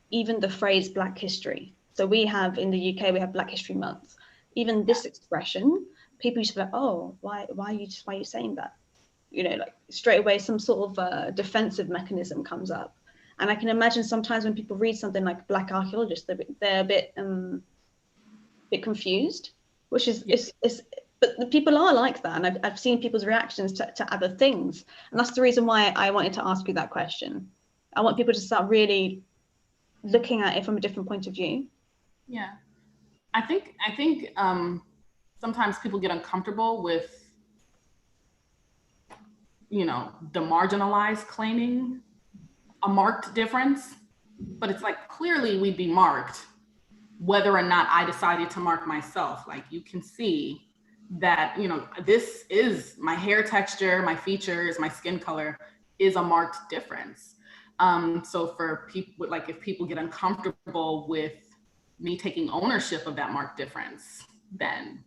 even the phrase Black history, so we have in the UK, we have Black History Month. Even this expression, people used to be like, oh, why are you saying that? You know, like straight away, some sort of defensive mechanism comes up. And I can imagine sometimes when people read something like Black Archaeologist, they're a bit confused, which is, but the people are like that. And I've seen people's reactions to other things. And that's the reason why I wanted to ask you that question. I want people to start really looking at it from a different point of view. Yeah, I think sometimes people get uncomfortable with, you know, the marginalized claiming a marked difference, but it's like, clearly we'd be marked whether or not I decided to mark myself. Like, you can see that, you know, this is my hair texture, my features, my skin color is a marked difference. So for people, like, if people get uncomfortable with me taking ownership of that marked difference, then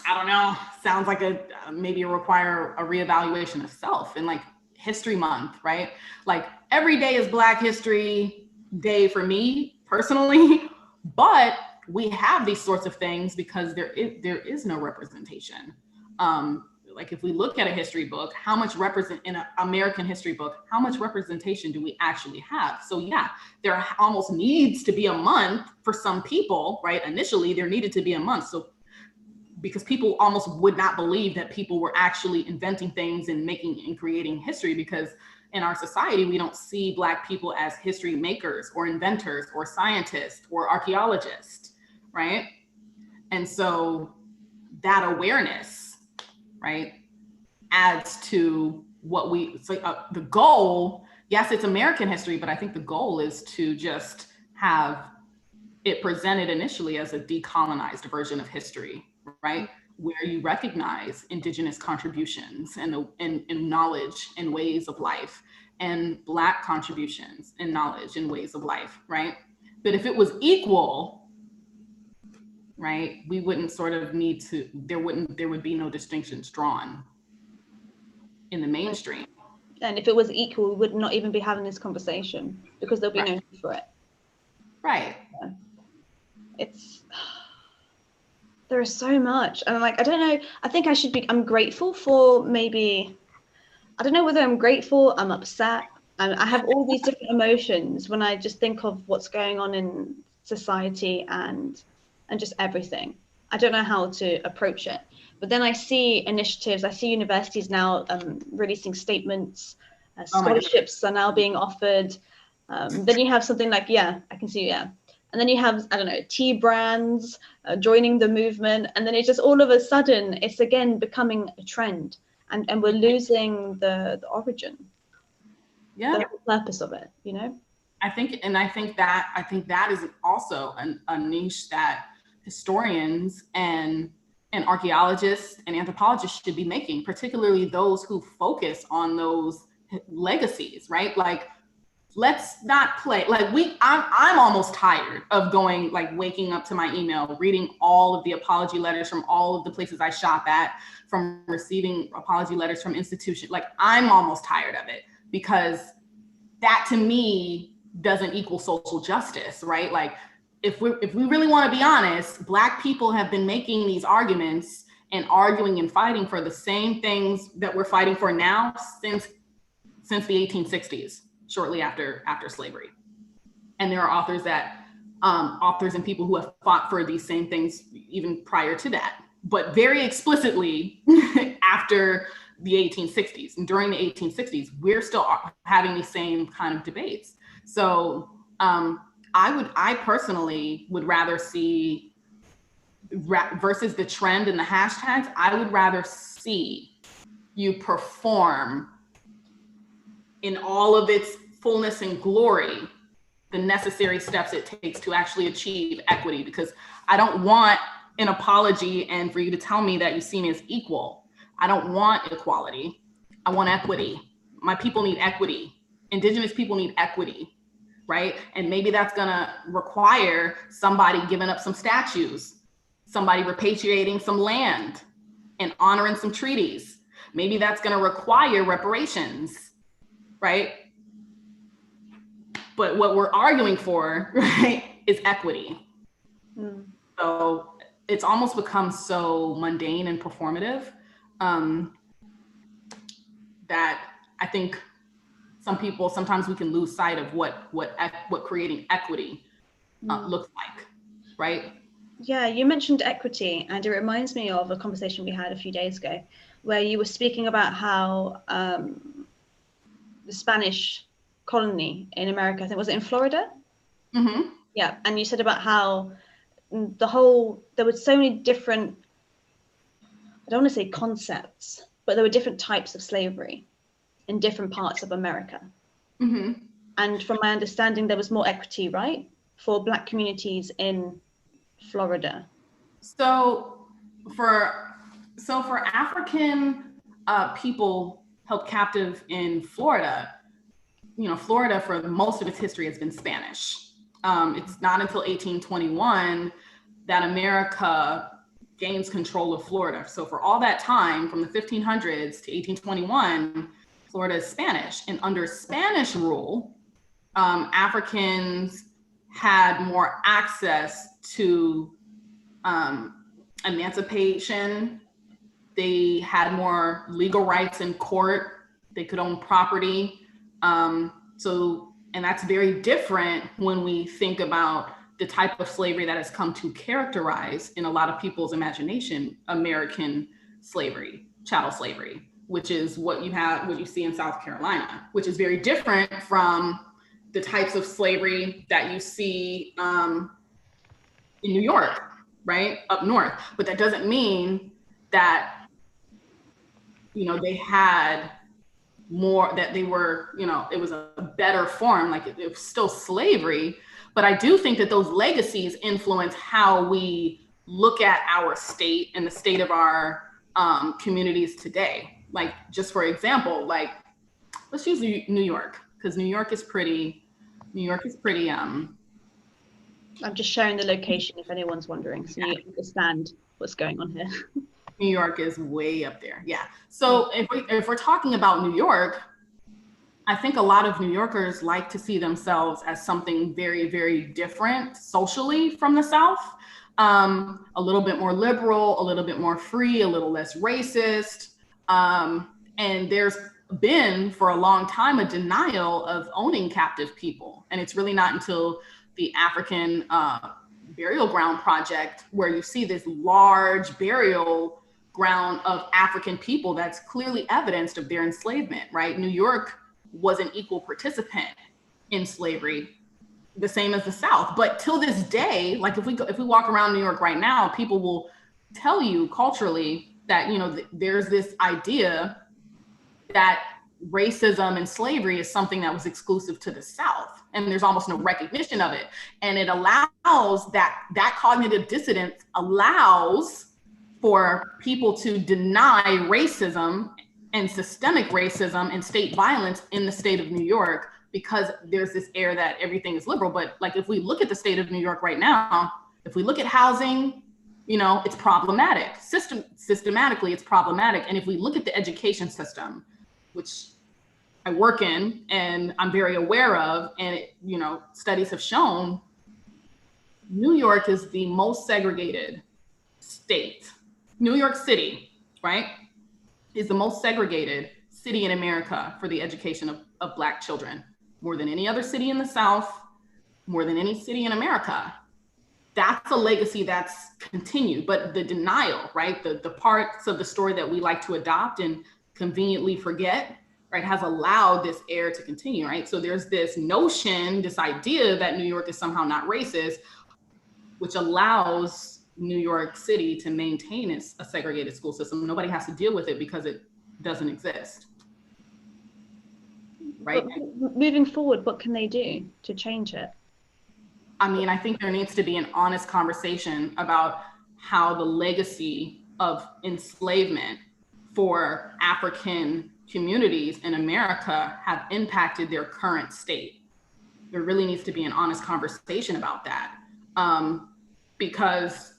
I don't know, sounds like maybe require a reevaluation of self. And like History Month, right? Like, every day is Black History Day for me personally, but we have these sorts of things because there is no representation. Like, if we look at a history book, in an American history book, how much representation do we actually have? So yeah, there almost needs to be a month for some people, right? Initially, there needed to be a month. So because people almost would not believe that people were actually inventing things and making and creating history, because in our society, we don't see Black people as history makers or inventors or scientists or archaeologists, right? And so that awareness, right, adds to what the goal. Yes, it's American history, but I think the goal is to just have it presented initially as a decolonized version of history, right? Where you recognize Indigenous contributions and knowledge and ways of life, and Black contributions and knowledge and ways of life, right? But if it was equal, right, we wouldn't sort of need to, there would be no distinctions drawn in the mainstream. And if it was equal, we would not even be having this conversation, because there'll be no need for it. Right. Yeah. There is so much. And like, I don't know, I think I'm grateful for maybe, I don't know whether I'm grateful, I'm upset. I have all these different emotions when I just think of what's going on in society and just everything. I don't know how to approach it. But then I see initiatives, I see universities now releasing statements, scholarships are now being offered. Then you have something like, I can see. And then you have, I don't know, tea brands joining the movement. And then it's just all of a sudden, it's again becoming a trend. And we're losing the origin, the purpose of it, you know? I think that is also a niche that historians and archaeologists and anthropologists should be making, particularly those who focus on those legacies, right? Like, let's not play, like I'm almost tired of going, like, waking up to my email, reading all of the apology letters from all of the places I shop at, from receiving apology letters from institutions. Like, I'm almost tired of it, because that to me doesn't equal social justice, right? Like, if we really want to be honest, Black people have been making these arguments and arguing and fighting for the same things that we're fighting for now since the 1860s. Shortly after slavery. And there are authors and people who have fought for these same things even prior to that, but very explicitly after the 1860s. And during the 1860s, we're still having these same kind of debates. So I personally would rather see versus the trend and the hashtags, I would rather see you perform in all of its fullness and glory the necessary steps it takes to actually achieve equity, because I don't want an apology and for you to tell me that you see me as equal. I don't want equality. I want equity. My people need equity. Indigenous people need equity, right? And maybe that's gonna require somebody giving up some statues, somebody repatriating some land and honoring some treaties. Maybe that's gonna require reparations, right? But what we're arguing for, right, is equity. So it's almost become so mundane and performative that I think sometimes we can lose sight of what creating equity looks like, right? Yeah, you mentioned equity, and it reminds me of a conversation we had a few days ago where you were speaking about how the Spanish colony in America, I think, was it in Florida? Mm-hmm. Yeah, and you said about how there were so many different, I don't want to say concepts, but there were different types of slavery in different parts of America. Mm-hmm. And from my understanding, there was more equity, right, for Black communities in Florida. So for African people held captive in Florida, Florida for most of its history has been Spanish. It's not until 1821 that America gains control of Florida. So for all that time, from the 1500s to 1821, Florida is Spanish. And under Spanish rule, Africans had more access to emancipation. They had more legal rights in court. They could own property. And that's very different when we think about the type of slavery that has come to characterize in a lot of people's imagination American slavery, chattel slavery, which is what you see in South Carolina, which is very different from the types of slavery that you see in New York, right, up north. But that doesn't mean that, they had more, that they were, it was a better form, like it was still slavery. But I do think that those legacies influence how we look at our state and the state of our communities today. Like, just for example, like, let's use New York, because New York is pretty, I'm just showing the location if anyone's wondering, so you understand what's going on here. New York is way up there. Yeah. So if we're talking about New York, I think a lot of New Yorkers like to see themselves as something very, very different socially from the South. A little bit more liberal, a little bit more free, a little less racist. And there's been for a long time a denial of owning captive people. And it's really not until the African Burial Ground Project where you see this large burial ground of African people that's clearly evidenced of their enslavement, right? New York was an equal participant in slavery, the same as the South. But till this day, like if we walk around New York right now, people will tell you culturally that, there's this idea that racism and slavery is something that was exclusive to the South, and there's almost no recognition of it. And it allows that cognitive dissonance allows for people to deny racism and systemic racism and state violence in the state of New York, because there's this air that everything is liberal. But like, if we look at the state of New York right now, if we look at housing, it's problematic. Systematically, it's problematic. And if we look at the education system, which I work in and I'm very aware of, and studies have shown, New York is the most segregated state. New York City, right, is the most segregated city in America for the education of Black children, more than any other city in the South, more than any city in America. That's a legacy that's continued, but the denial, right, the parts of the story that we like to adopt and conveniently forget, right, has allowed this air to continue, right? So there's this notion, this idea that New York is somehow not racist, which allows New York City to maintain a segregated school system. Nobody has to deal with it because it doesn't exist. Right? But moving forward, what can they do to change it? I mean, I think there needs to be an honest conversation about how the legacy of enslavement for African communities in America have impacted their current state. There really needs to be an honest conversation about that. Because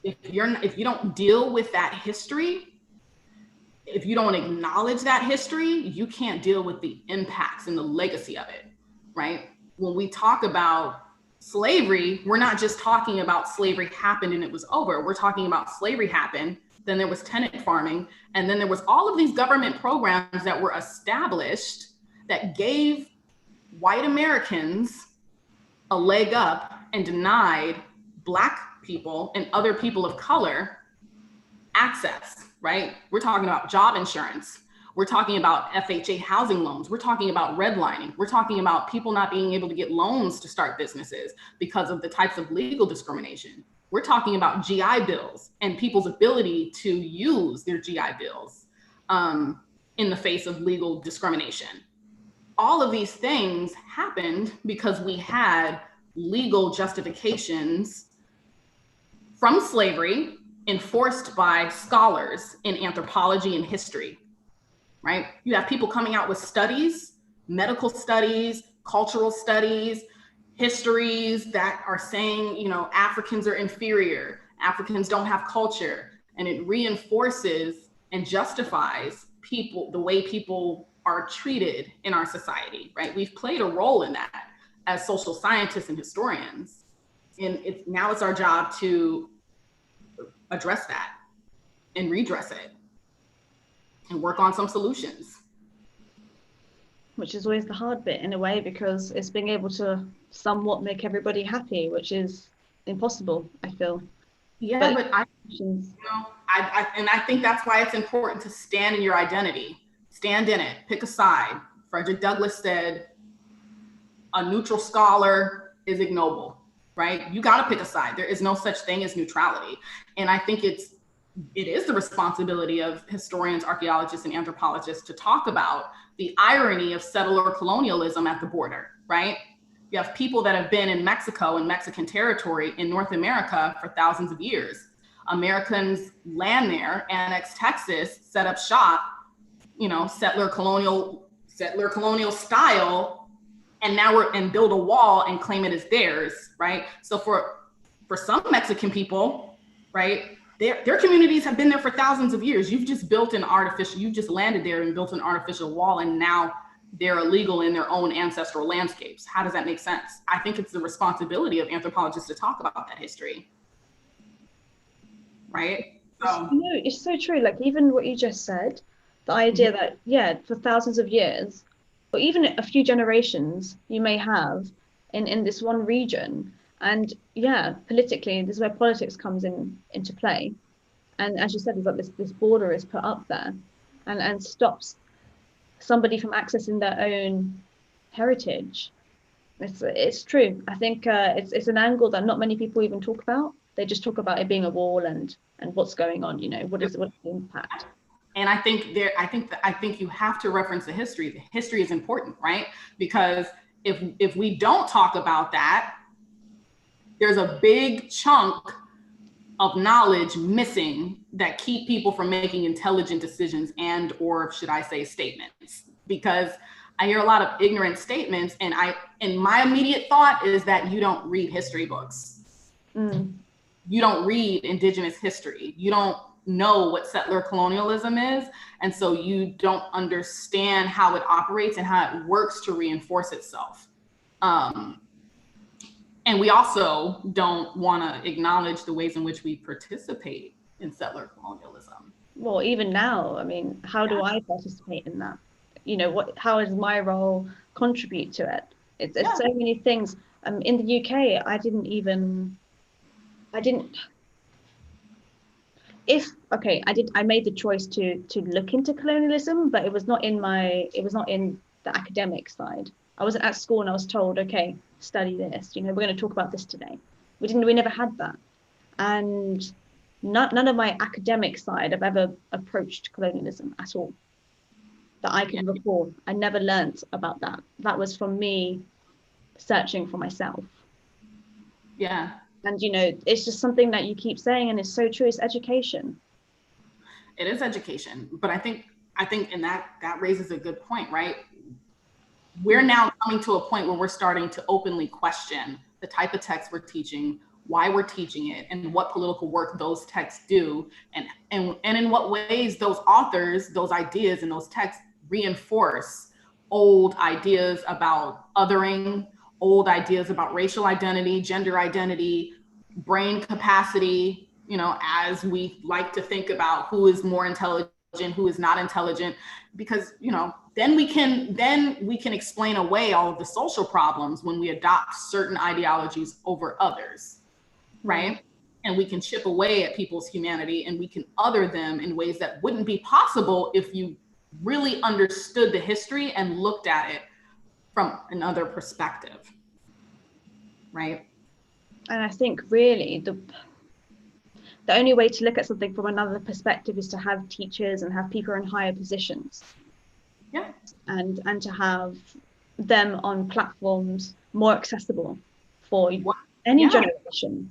if you don't deal with that history, if you don't acknowledge that history, you can't deal with the impacts and the legacy of it, right? When we talk about slavery, we're not just talking about slavery happened and it was over. We're talking about slavery happened, then there was tenant farming, and then there was all of these government programs that were established that gave white Americans a leg up and denied Black people and other people of color access, right? We're talking about job insurance. We're talking about FHA housing loans. We're talking about redlining. We're talking about people not being able to get loans to start businesses because of the types of legal discrimination. We're talking about GI bills and people's ability to use their GI bills in the face of legal discrimination. All of these things happened because we had legal justifications from slavery enforced by scholars in anthropology and history, right? You have people coming out with studies, medical studies, cultural studies, histories that are saying, you know, Africans are inferior, Africans don't have culture, and it reinforces and justifies people, the way people are treated in our society, right? We've played a role in that as social scientists and historians. And now it's our job to address that and redress it and work on some solutions. Which is always the hard bit in a way, because it's being able to somewhat make everybody happy, which is impossible, I feel. Yeah, but I think that's why it's important to stand in your identity. Stand in it, pick a side. Frederick Douglass said, a neutral scholar is ignoble, right? You got to pick a side. There is no such thing as neutrality. And I think it is the responsibility of historians, archaeologists, and anthropologists to talk about the irony of settler colonialism at the border, right? You have people that have been in Mexico and Mexican territory in North America for thousands of years. Americans land there, annex Texas, set up shop, you know, settler colonial style, and now and build a wall and claim it as theirs, right? So for some Mexican people, right, their communities have been there for thousands of years. You've just landed there and built an artificial wall, and now they're illegal in their own ancestral landscapes. How does that make sense? I think it's the responsibility of anthropologists to talk about that history, right? No, it's so true. Like even what you just said, the idea that, yeah, for thousands of years, or even a few generations, you may have in this one region. And yeah, politically, this is where politics comes into play. And as you said, there's like this border is put up there and stops somebody from accessing their own heritage. It's true. I think it's an angle that not many people even talk about. They just talk about it being a wall and what's going on, you know, what's the impact. And I think you have to reference the history. The history is important, right? Because if we don't talk about that, there's a big chunk of knowledge missing that keep people from making intelligent decisions and, or should I say, statements. Because I hear a lot of ignorant statements, and my immediate thought is that you don't read history books. You don't read Indigenous history. You don't know what settler colonialism is, and so you don't understand how it operates and how it works to reinforce itself. And we also don't want to acknowledge the ways in which we participate in settler colonialism. Well, even now, I mean, how do I participate in that? You know, how does my role contribute to it? It's so many things. In the UK, I made the choice to look into colonialism, but it was not in the academic side. I wasn't at school and I was told, okay, study this, you know, we're going to talk about this today. We never had that. And none of my academic side have ever approached colonialism at all, that I can recall. I never learnt about that. That was from me searching for myself. Yeah. And, you know, it's just something that you keep saying, and it's so true. It's education. It is education. But I think and that raises a good point, right? We're now coming to a point where we're starting to openly question the type of text we're teaching, why we're teaching it, and what political work those texts do, and in what ways those authors, those ideas, and those texts reinforce old ideas about othering, old ideas about racial identity, gender identity, brain capacity, you know, as we like to think about who is more intelligent, who is not intelligent, because, you know, then we can explain away all of the social problems when we adopt certain ideologies over others, right? And we can chip away at people's humanity, and we can other them in ways that wouldn't be possible if you really understood the history and looked at it from another perspective, right? And I think really the only way to look at something from another perspective is to have teachers and have people in higher positions. Yeah. And to have them on platforms more accessible for any generation.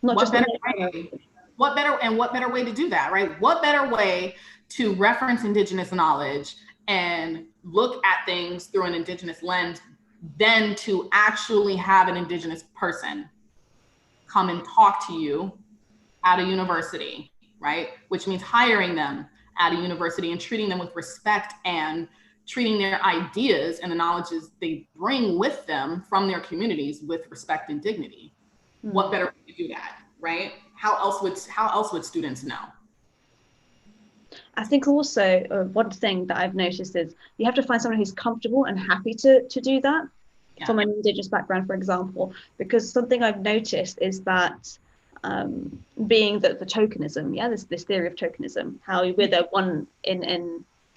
Not just what better way to do that, right? What better way to reference Indigenous knowledge and look at things through an Indigenous lens than to actually have an Indigenous person come and talk to you at a university, right? Which means hiring them at a university and treating them with respect and treating their ideas and the knowledges they bring with them from their communities with respect and dignity. Mm-hmm. What better way to do that, right? How else would students know? I think also one thing that I've noticed is you have to find someone who's comfortable and happy to do that, from an Indigenous background, for example, because something I've noticed is that being the tokenism, this theory of tokenism, how we're the one in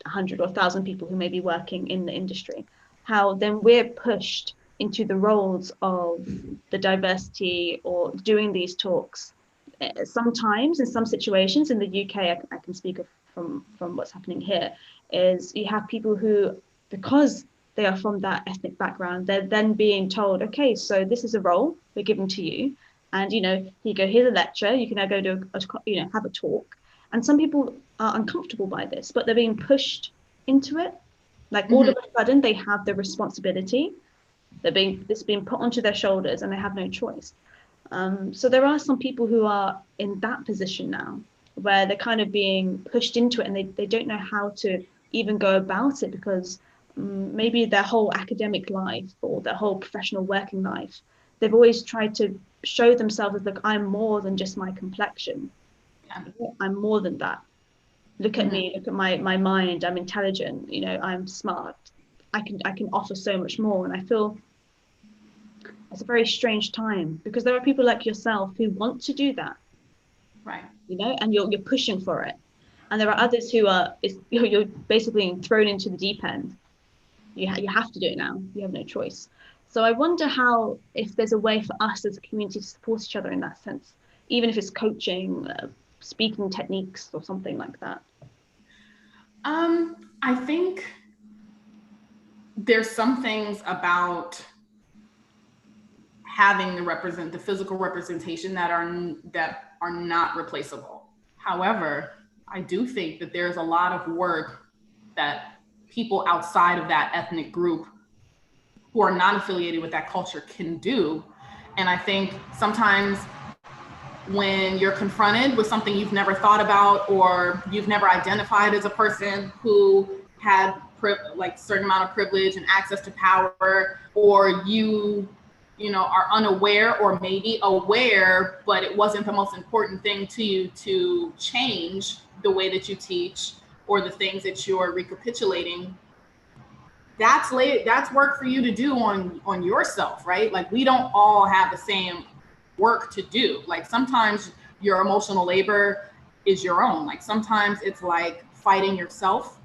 100 or 1,000 people who may be working in the industry, how then we're pushed into the roles of the diversity or doing these talks. Sometimes in some situations in the UK, I can speak of from what's happening here, is you have people who, because they are from that ethnic background, they're then being told, okay, so this is a role we're giving to you, and, you know, here you go, here's a lecture, you can now go to have a talk. And some people are uncomfortable by this, but they're being pushed into it. Like all of a sudden they have the responsibility. It's being put onto their shoulders and they have no choice. So there are some people who are in that position now, where they're kind of being pushed into it, and they don't know how to even go about it, because maybe their whole academic life or their whole professional working life, they've always tried to show themselves as, look, I'm more than just my complexion. I'm more than that. Look at me, look at my mind, I'm intelligent, you know, I'm smart. I can offer so much more. And I feel it's a very strange time, because there are people like yourself who want to do that. Right. You know, and you're pushing for it. And there are others who you're basically thrown into the deep end. You have to do it now. You have no choice. So I wonder if there's a way for us as a community to support each other in that sense, even if it's coaching, speaking techniques or something like that. I think there's some things about having the physical representation that are not replaceable. However, I do think that there's a lot of work that people outside of that ethnic group who are not affiliated with that culture can do. And I think sometimes when you're confronted with something you've never thought about, or you've never identified as a person who had like certain amount of privilege and access to power, or you are unaware, or maybe aware, but it wasn't the most important thing to you to change the way that you teach or the things that you're recapitulating, that's work for you to do on yourself, right? Like, we don't all have the same work to do. Like, sometimes your emotional labor is your own. Like, sometimes it's like fighting yourself,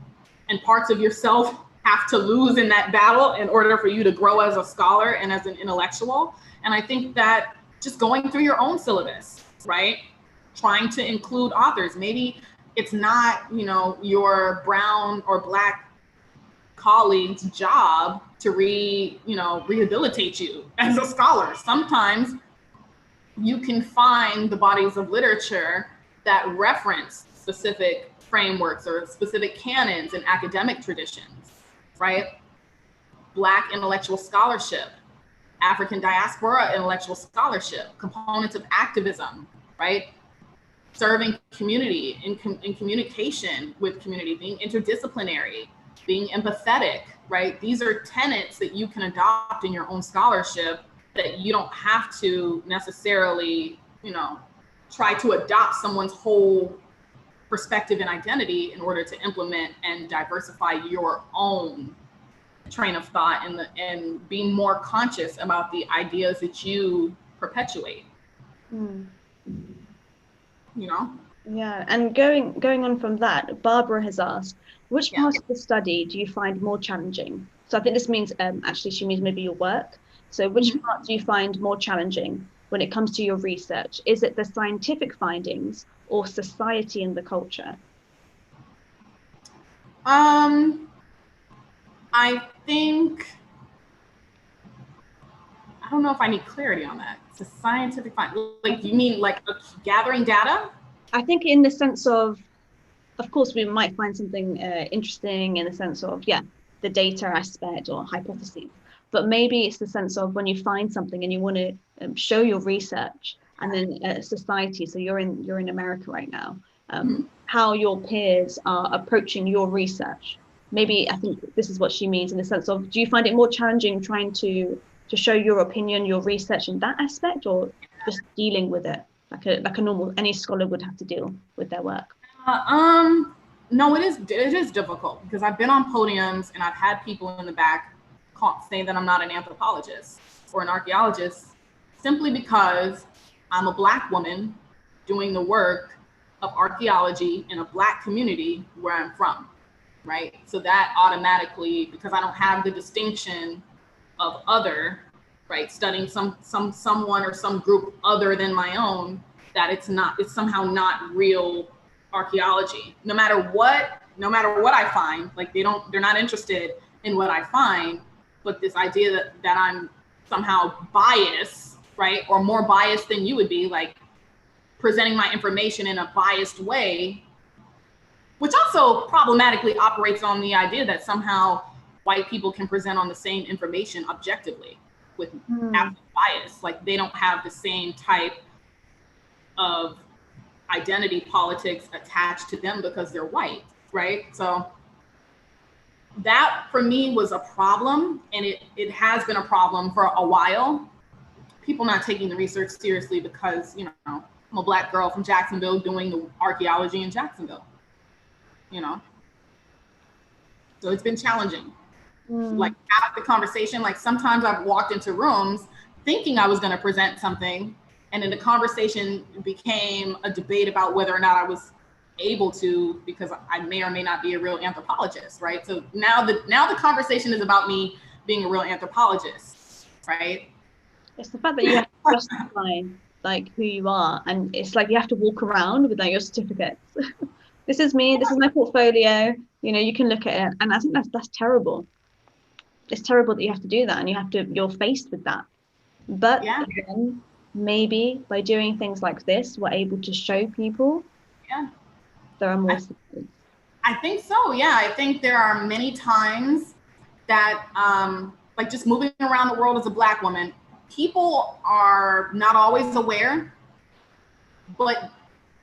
and parts of yourself have to lose in that battle in order for you to grow as a scholar and as an intellectual. And I think that just going through your own syllabus, right? Trying to include authors. Maybe it's not, your brown or Black colleague's job to rehabilitate you as a scholar. Sometimes you can find the bodies of literature that reference specific frameworks or specific canons and academic traditions, right? Black intellectual scholarship, African diaspora intellectual scholarship, components of activism, right? Serving community in communication with community, being interdisciplinary, being empathetic, right? These are tenets that you can adopt in your own scholarship that you don't have to necessarily, try to adopt someone's whole perspective and identity in order to implement and diversify your own train of thought and being more conscious about the ideas that you perpetuate. Yeah, and going on from that, Barbara has asked, which part of the study do you find more challenging? So I think this means actually she means maybe your work. So which part do you find more challenging when it comes to your research? Is it the scientific findings or society and the culture? I think, I don't know if I need clarity on that. It's a scientific find. Like, you mean like gathering data? I think in the sense of course, we might find something interesting in the sense of, the data aspect or hypotheses. But maybe it's the sense of when you find something and you want to show your research, and then society. So you're in America right now. How your peers are approaching your research. Maybe I think this is what she means in the sense of, do you find it more challenging trying to show your opinion, your research in that aspect, or just dealing with it like a normal any scholar would have to deal with their work? No, it is difficult because I've been on podiums and I've had people in the back say that I'm not an anthropologist or an archaeologist simply because I'm a Black woman doing the work of archaeology in a Black community where I'm from, right? So that automatically, because I don't have the distinction of other, right, studying someone or some group other than my own, that it's somehow not real archaeology. No matter what I find, like they're not interested in what I find, but this idea that I'm somehow biased, right, or more biased than you would be, like presenting my information in a biased way, which also problematically operates on the idea that somehow white people can present on the same information objectively with absolute bias. Like they don't have the same type of identity politics attached to them because they're white, right? So that for me was a problem, and it has been a problem for a while. People not taking the research seriously because, I'm a Black girl from Jacksonville doing the archaeology in Jacksonville, So it's been challenging. Like after the conversation, like sometimes I've walked into rooms thinking I was going to present something, and then the conversation became a debate about whether or not I was able to, because I may or may not be a real anthropologist, right? So now the conversation is about me being a real anthropologist, right? It's the fact that you have to justify like who you are, and it's like you have to walk around with like your certificates. This is me, this is my portfolio, you can look at it, and I think that's terrible. It's terrible that you have to do that, and you're faced with that. But again, maybe by doing things like this, we're able to show people there are more. I think so. Yeah, I think there are many times that, like just moving around the world as a Black woman, people are not always aware, but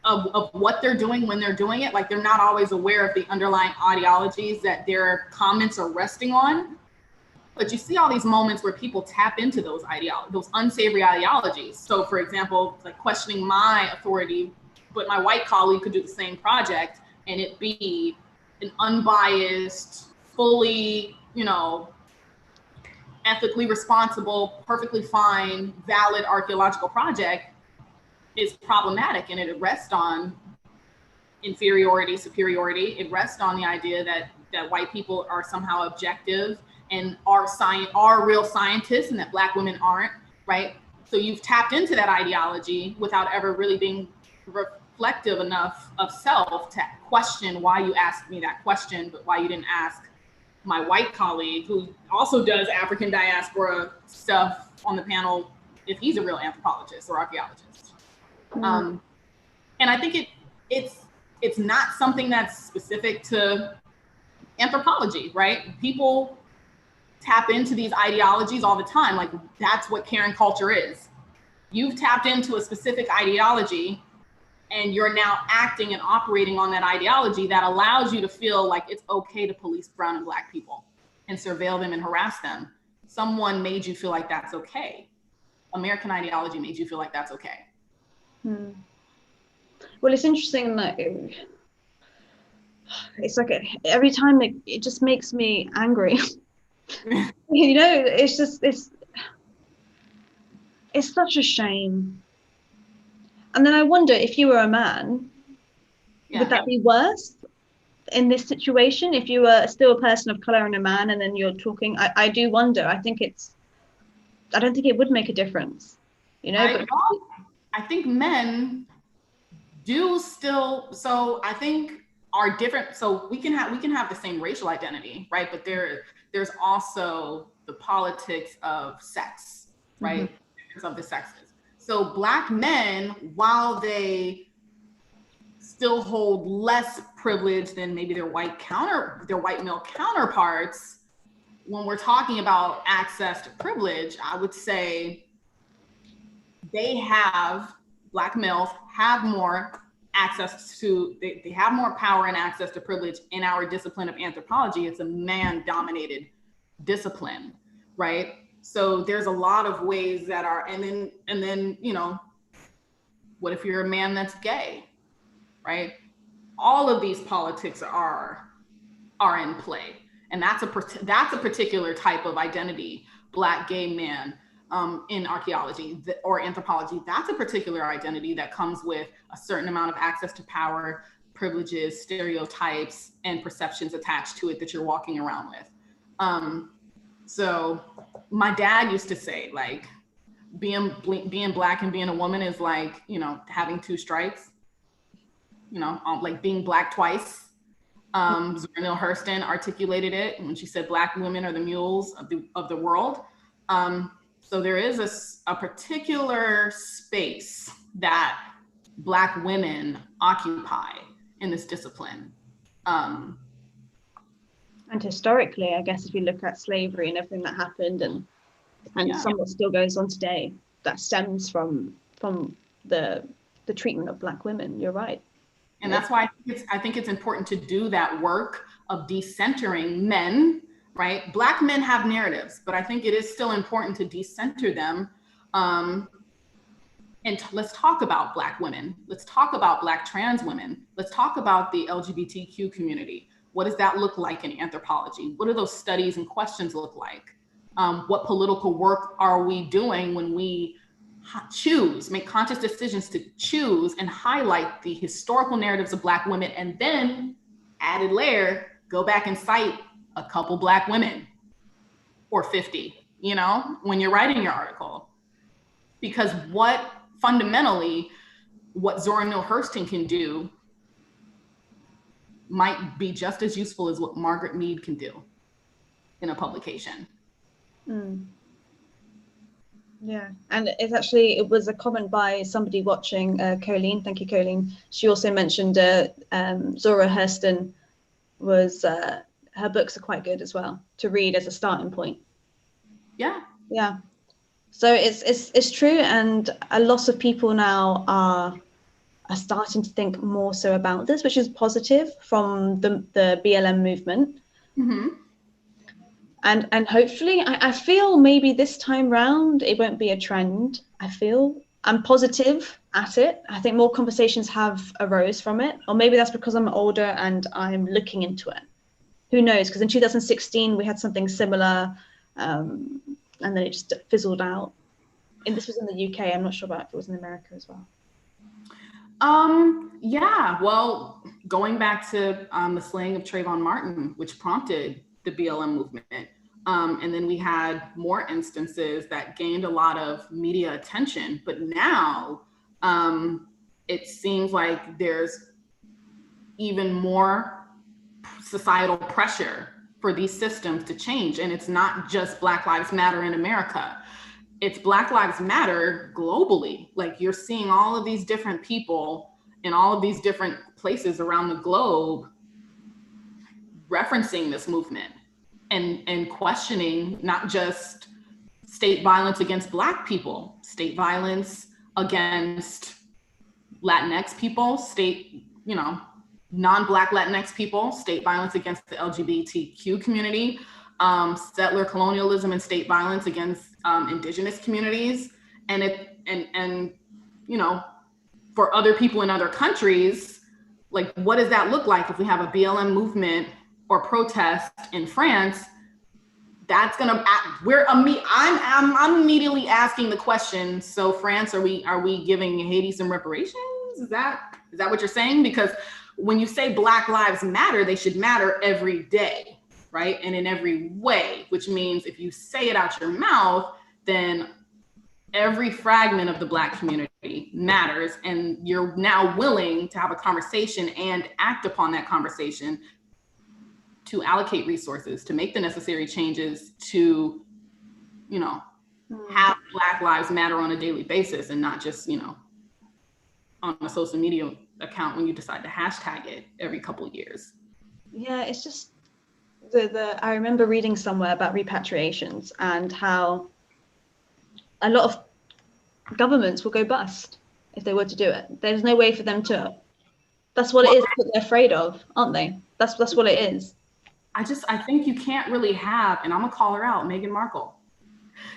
of what they're doing when they're doing it. Like they're not always aware of the underlying ideologies that their comments are resting on. But you see all these moments where people tap into those unsavory ideologies. So for example, like questioning my authority, but my white colleague could do the same project and it be an unbiased, fully, ethically responsible, perfectly fine, valid archaeological project is problematic, and it rests on inferiority, superiority. It rests on the idea that white people are somehow objective and are real scientists and that Black women aren't, right? So you've tapped into that ideology without ever really being reflective enough of self to question why you asked me that question, but why you didn't ask my white colleague who also does African diaspora stuff on the panel, if he's a real anthropologist or archaeologist. And I think it's not something that's specific to anthropology, right? People tap into these ideologies all the time. Like, that's what caring culture is. You've tapped into a specific ideology and you're now acting and operating on that ideology that allows you to feel like it's okay to police brown and black people and surveil them and harass them. Someone made you feel like that's okay. American ideology made you feel like that's okay. Well, it's interesting that it's like every time it just makes me angry. You know, it's such a shame. And then I wonder, if you were a man, would that be worse in this situation? If you were still a person of color and a man, and then you're talking, I do wonder. I don't think it would make a difference, you know. I think men do still. So I think are different. So we can have the same racial identity, right? But there's also the politics of sex, right? Of the sexes. So black men, while they still hold less privilege than maybe their white male counterparts, when we're talking about access to privilege, I would say black males have more access to, they have more power and access to privilege in our discipline of anthropology. It's a man-dominated discipline, right? So there's a lot of ways that are, and then, you know, what if you're a man that's gay, right? All of these politics are in play. And that's a particular type of identity, black gay man, in archaeology or anthropology. That's a particular identity that comes with a certain amount of access to power, privileges, stereotypes, and perceptions attached to it that you're walking around with. So my dad used to say, like, being black and being a woman is like, you know, having two stripes, you know, like being black twice. Zora Neale Hurston articulated it when she said black women are the mules of the world. So there is a particular space that black women occupy in this discipline. And historically, I guess, if you look at slavery and everything that happened, and somewhat still goes on today, that stems from the treatment of black women. You're right. And that's why I think it's important to do that work of decentering men, right? Black men have narratives, but I think it is still important to decenter them. And let's talk about black women. Let's talk about black trans women. Let's talk about the LGBTQ community. What does that look like in anthropology? What do those studies and questions look like? What political work are we doing when we make conscious decisions to choose and highlight the historical narratives of black women, and then added layer, go back and cite a couple black women or 50, you know, when you're writing your article? Because fundamentally, what Zora Neale Hurston can do might be just as useful as what Margaret Mead can do in a publication. Yeah, and it was a comment by somebody watching, Colleen. Thank you, Colleen. She also mentioned Zora Hurston was, her books are quite good as well to read as a starting point. Yeah. So it's true, and a lot of people now are starting to think more so about this, which is positive from the BLM movement. And hopefully, I feel maybe this time round, it won't be a trend. I'm positive at it. I think more conversations have arose from it, or maybe that's because I'm older and I'm looking into it. Who knows? Because in 2016, we had something similar, and then it just fizzled out. And this was in the UK. I'm not sure about if it was in America as well. Yeah, well, going back to the slaying of Trayvon Martin, which prompted the BLM movement, And then we had more instances that gained a lot of media attention. But now it seems like there's even more societal pressure for these systems to change. And it's not just Black Lives Matter in America. It's Black Lives Matter globally. Like, you're seeing all of these different people in all of these different places around the globe referencing this movement and questioning not just state violence against Black people, state violence against Latinx people, state, non-Black Latinx people, state violence against the LGBTQ community, settler colonialism and state violence against indigenous communities. And for other people in other countries, like, what does that look like if we have a BLM movement or protest in France? That's gonna, I'm immediately asking the question, so France, are we giving Haiti some reparations? Is that what you're saying? Because when you say Black Lives Matter, they should matter every day, right? And in every way, which means if you say it out your mouth, then every fragment of the Black community matters, and you're now willing to have a conversation and act upon that conversation to allocate resources, to make the necessary changes to, have Black Lives Matter on a daily basis, and not just, on a social media account when you decide to hashtag it every couple of years. Yeah, it's just I remember reading somewhere about repatriations and how a lot of governments will go bust if they were to do it. There's no way for them to. That's what it is that they're afraid of, aren't they? That's what it is. I think you can't really have, and I'm gonna call her out, Meghan Markle.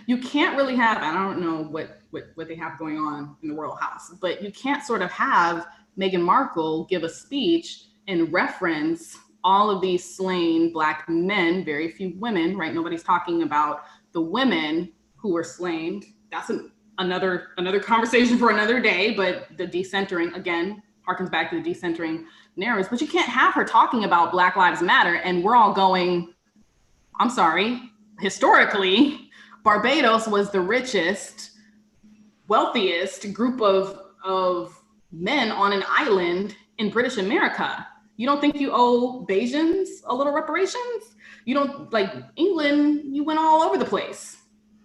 You can't really have, I don't know what they have going on in the Royal House, but you can't sort of have Meghan Markle give a speech and reference all of these slain Black men, very few women, right? Nobody's talking about the women who were slain. That's another conversation for another day, but the decentering, again, harkens back to the decentering narratives. But you can't have her talking about Black Lives Matter and we're all going, I'm sorry, historically, Barbados was the richest, wealthiest group of men on an island in British America. You don't think you owe Bajans a little reparations? You don't, like England, you went all over the place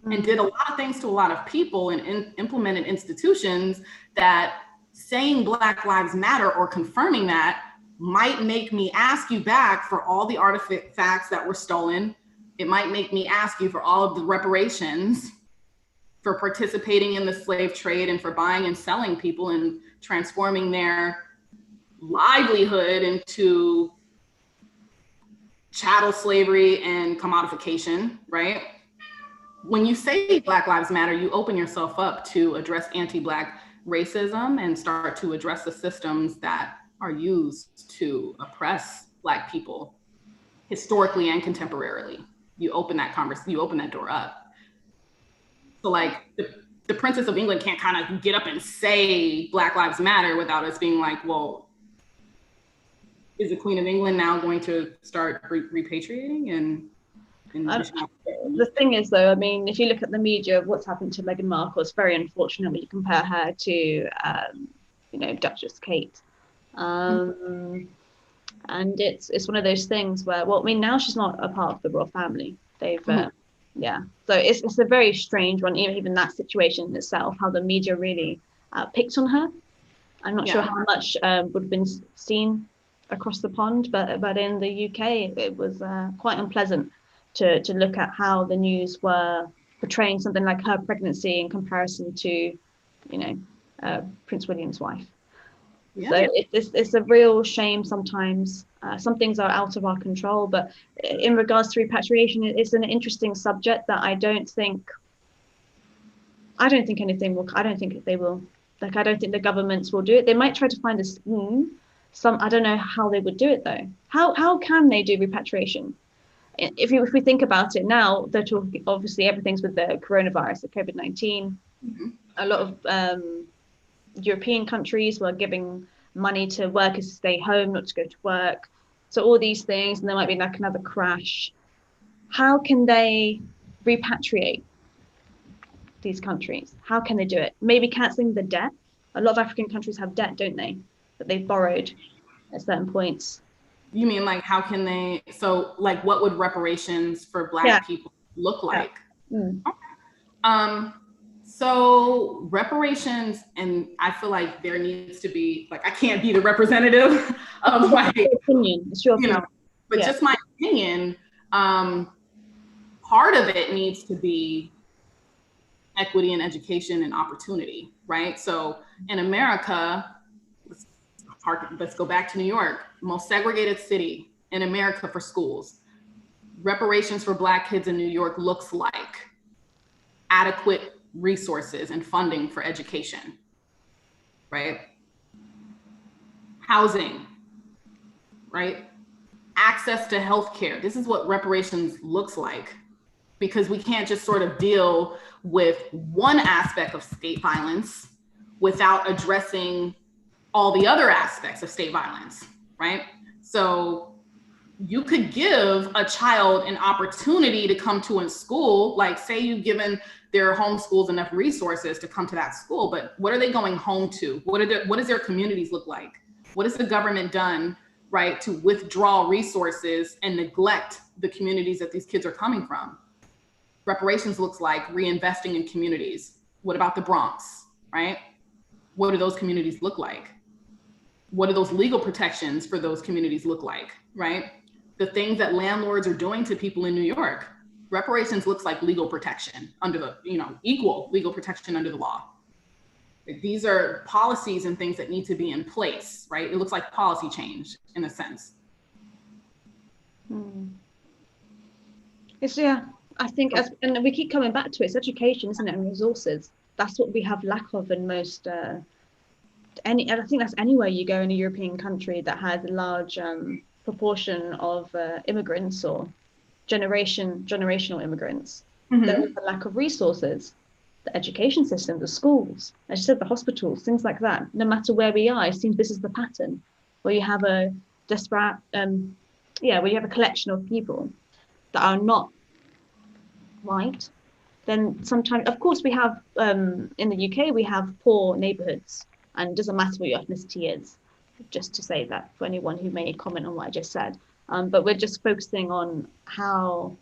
and did a lot of things to a lot of people and implemented institutions that saying Black Lives Matter or confirming that might make me ask you back for all the artifacts that were stolen. It might make me ask you for all of the reparations for participating in the slave trade and for buying and selling people and transforming their livelihood into chattel slavery and commodification, right? When you say Black Lives Matter, you open yourself up to address anti-Black racism and start to address the systems that are used to oppress Black people historically and contemporarily. You open that door up. So like the Princess of England can't kind of get up and say Black Lives Matter without us being like, well, is the Queen of England now going to start repatriating? And the thing is, though, I mean, if you look at the media of what's happened to Meghan Markle, it's very unfortunate when you compare her to, Duchess Kate. And it's one of those things where, well, I mean, now she's not a part of the royal family. They've, yeah. So it's a very strange one, even that situation in itself, how the media really picked on her. I'm not sure how much would have been seen across the pond, but in the UK, it was quite unpleasant to look at how the news were portraying something like her pregnancy in comparison to, Prince William's wife. Yeah. So it's a real shame sometimes. Some things are out of our control, but in regards to repatriation, it's an interesting subject that I don't think anything will. I don't think they will. Like, I don't think the governments will do it. They might try to find a scheme. I don't know how they would do it though. How can they do repatriation? If we think about it now, they're talking, obviously everything's with the coronavirus, the COVID-19. Mm-hmm. A lot of European countries were giving money to workers to stay home, not to go to work. So all these things, and there might be like another crash. how can they repatriate these countries? How can they do it? Maybe cancelling the debt. A lot of African countries have debt, don't they? That they've borrowed at certain points. You mean like how can they, so like what would reparations for Black people look like? So reparations, and I feel like there needs to be, like, I can't be the representative of my opinion. It's your opinion. But just my opinion, part of it needs to be equity in education and opportunity, right? So in America, let's go back to New York, most segregated city in America for schools. Reparations for Black kids in New York looks like adequate resources and funding for education, right? Housing, right? Access to healthcare. This is what reparations looks like, because we can't just sort of deal with one aspect of state violence without addressing all the other aspects of state violence, right? So you could give a child an opportunity to come to a school, like say you've given their homeschools enough resources to come to that school, but what are they going home to? What does their communities look like? What has the government done, right, to withdraw resources and neglect the communities that these kids are coming from? Reparations looks like reinvesting in communities. What about the Bronx, right? What do those communities look like? What do those legal protections for those communities look like, right? The things that landlords are doing to people in New York. Reparations looks like legal protection under the, equal legal protection under the law. These are policies and things that need to be in place, right? It looks like policy change in a sense. It's, I think, and we keep coming back to it, it's education, isn't it, and resources. That's what we have lack of in most, and I think that's anywhere you go in a European country that has a large proportion of immigrants or generational immigrants. There is a lack of resources. The education system, the schools, as you said, the hospitals, things like that. No matter where we are, it seems this is the pattern, where you have a disparate, where you have a collection of people that are not white. Then sometimes, of course, we have in the UK we have poor neighbourhoods, and it doesn't matter what your ethnicity is. Just to say that for anyone who may comment on what I just said, but we're just focusing on how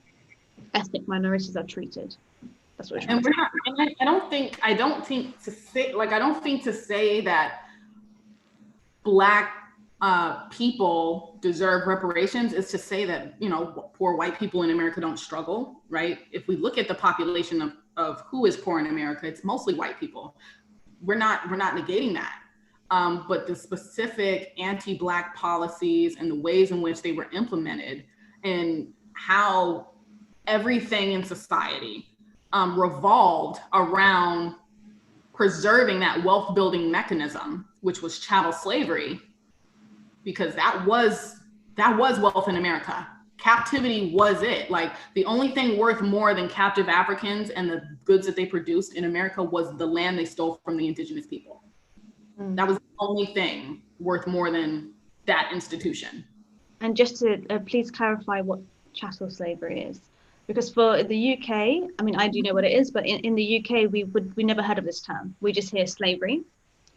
ethnic minorities are treated. That's what we're trying to say. I don't think to say that Black people deserve reparations is to say that, poor white people in America don't struggle, right? If we look at the population of who is poor in America, it's mostly white people. We're not negating that. But the specific anti-Black policies and the ways in which they were implemented and how everything in society revolved around preserving that wealth building mechanism, which was chattel slavery, because that was wealth in America. Captivity was it. Like, the only thing worth more than captive Africans and the goods that they produced in America was the land they stole from the indigenous people. That was the only thing worth more than that institution. And just to please clarify what chattel slavery is, because for the UK, I mean, I do know what it is, but in the UK, we never heard of this term. We just hear slavery,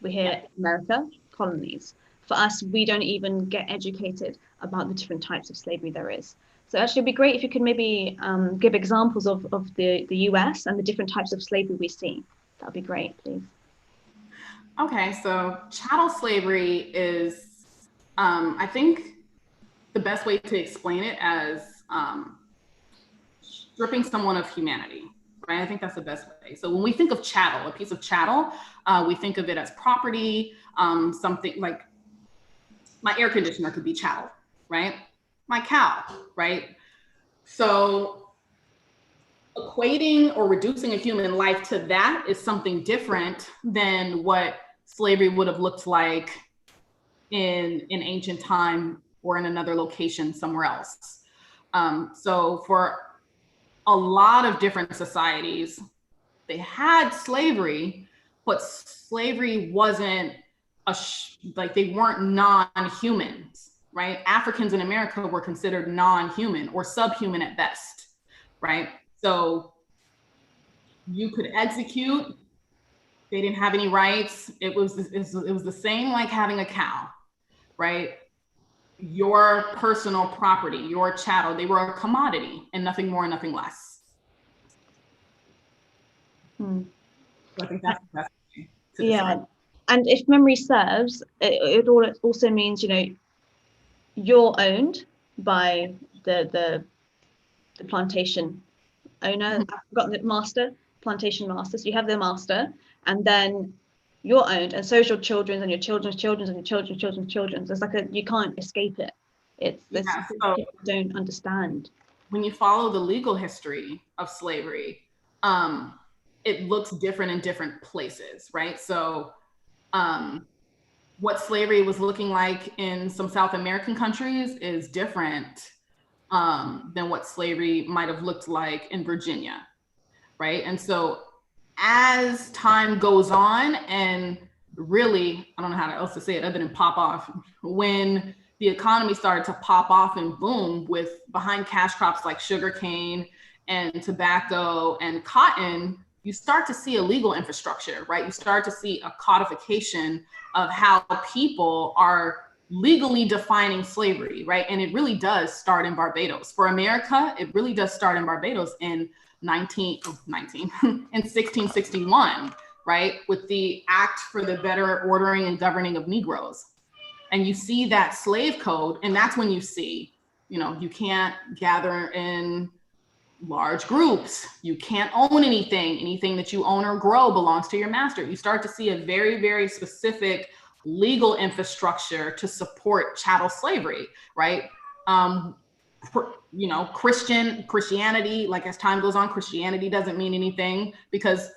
we hear America, colonies. For us, we don't even get educated about the different types of slavery there is. So actually, it'd be great if you could maybe give examples of the US and the different types of slavery we see. That would be great, please. Okay, so chattel slavery is, I think the best way to explain it as stripping someone of humanity, right? I think that's the best way. So when we think of chattel, a piece of chattel, we think of it as property, something like my air conditioner could be chattel, right? My cow, right? So equating or reducing a human life to that is something different than what slavery would have looked like in ancient time or in another location somewhere else. So for a lot of different societies, they had slavery, but slavery wasn't they weren't non-humans, right? Africans in America were considered non-human or subhuman at best. right? So you could execute, they didn't have any rights. It was the same like having a cow, right? Your personal property, your chattel, they were a commodity and nothing more, nothing less. So I think that's the best way to describe it. And if memory serves, it also means, you know, you're owned by the plantation owner. I've forgotten the master, plantation master. So you have the master, and then you're owned, and so is your children and your children's children and your children's children. It's like you can't escape it. It's this So people don't understand. When you follow the legal history of slavery, it looks different in different places, right? So what slavery was looking like in some South American countries is different than what slavery might have looked like in Virginia, right? And so as time goes on, and really, I don't know how else to say it other than pop off, when the economy started to pop off and boom with behind cash crops like sugarcane and tobacco and cotton, you start to see a legal infrastructure, right? You start to see a codification of how people are legally defining slavery, right? And it really does start in Barbados. For America, it really does start in Barbados in 1661, right? With the Act for the Better Ordering and Governing of Negroes. And you see that slave code, and that's when you see, you know, you can't gather in large groups. You can't own anything. Anything that you own or grow belongs to your master. You start to see a very, very specific legal infrastructure to support chattel slavery, right? You know, Christianity, like as time goes on, Christianity doesn't mean anything, because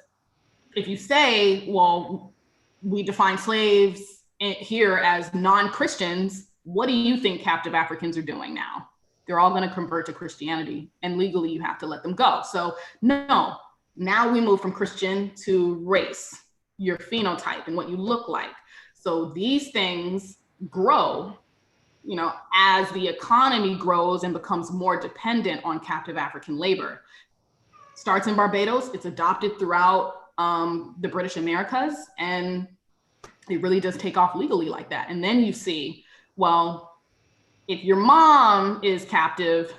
if you say, well, we define slaves here as non-Christians, what do you think captive Africans are doing now? They're all going to convert to Christianity, and legally you have to let them go. So no, now we move from Christian to race, your phenotype and what you look like. So these things grow, you know, as the economy grows and becomes more dependent on captive African labor. Starts in Barbados, it's adopted throughout the British Americas, and it really does take off legally like that. And then you see, well, if your mom is captive,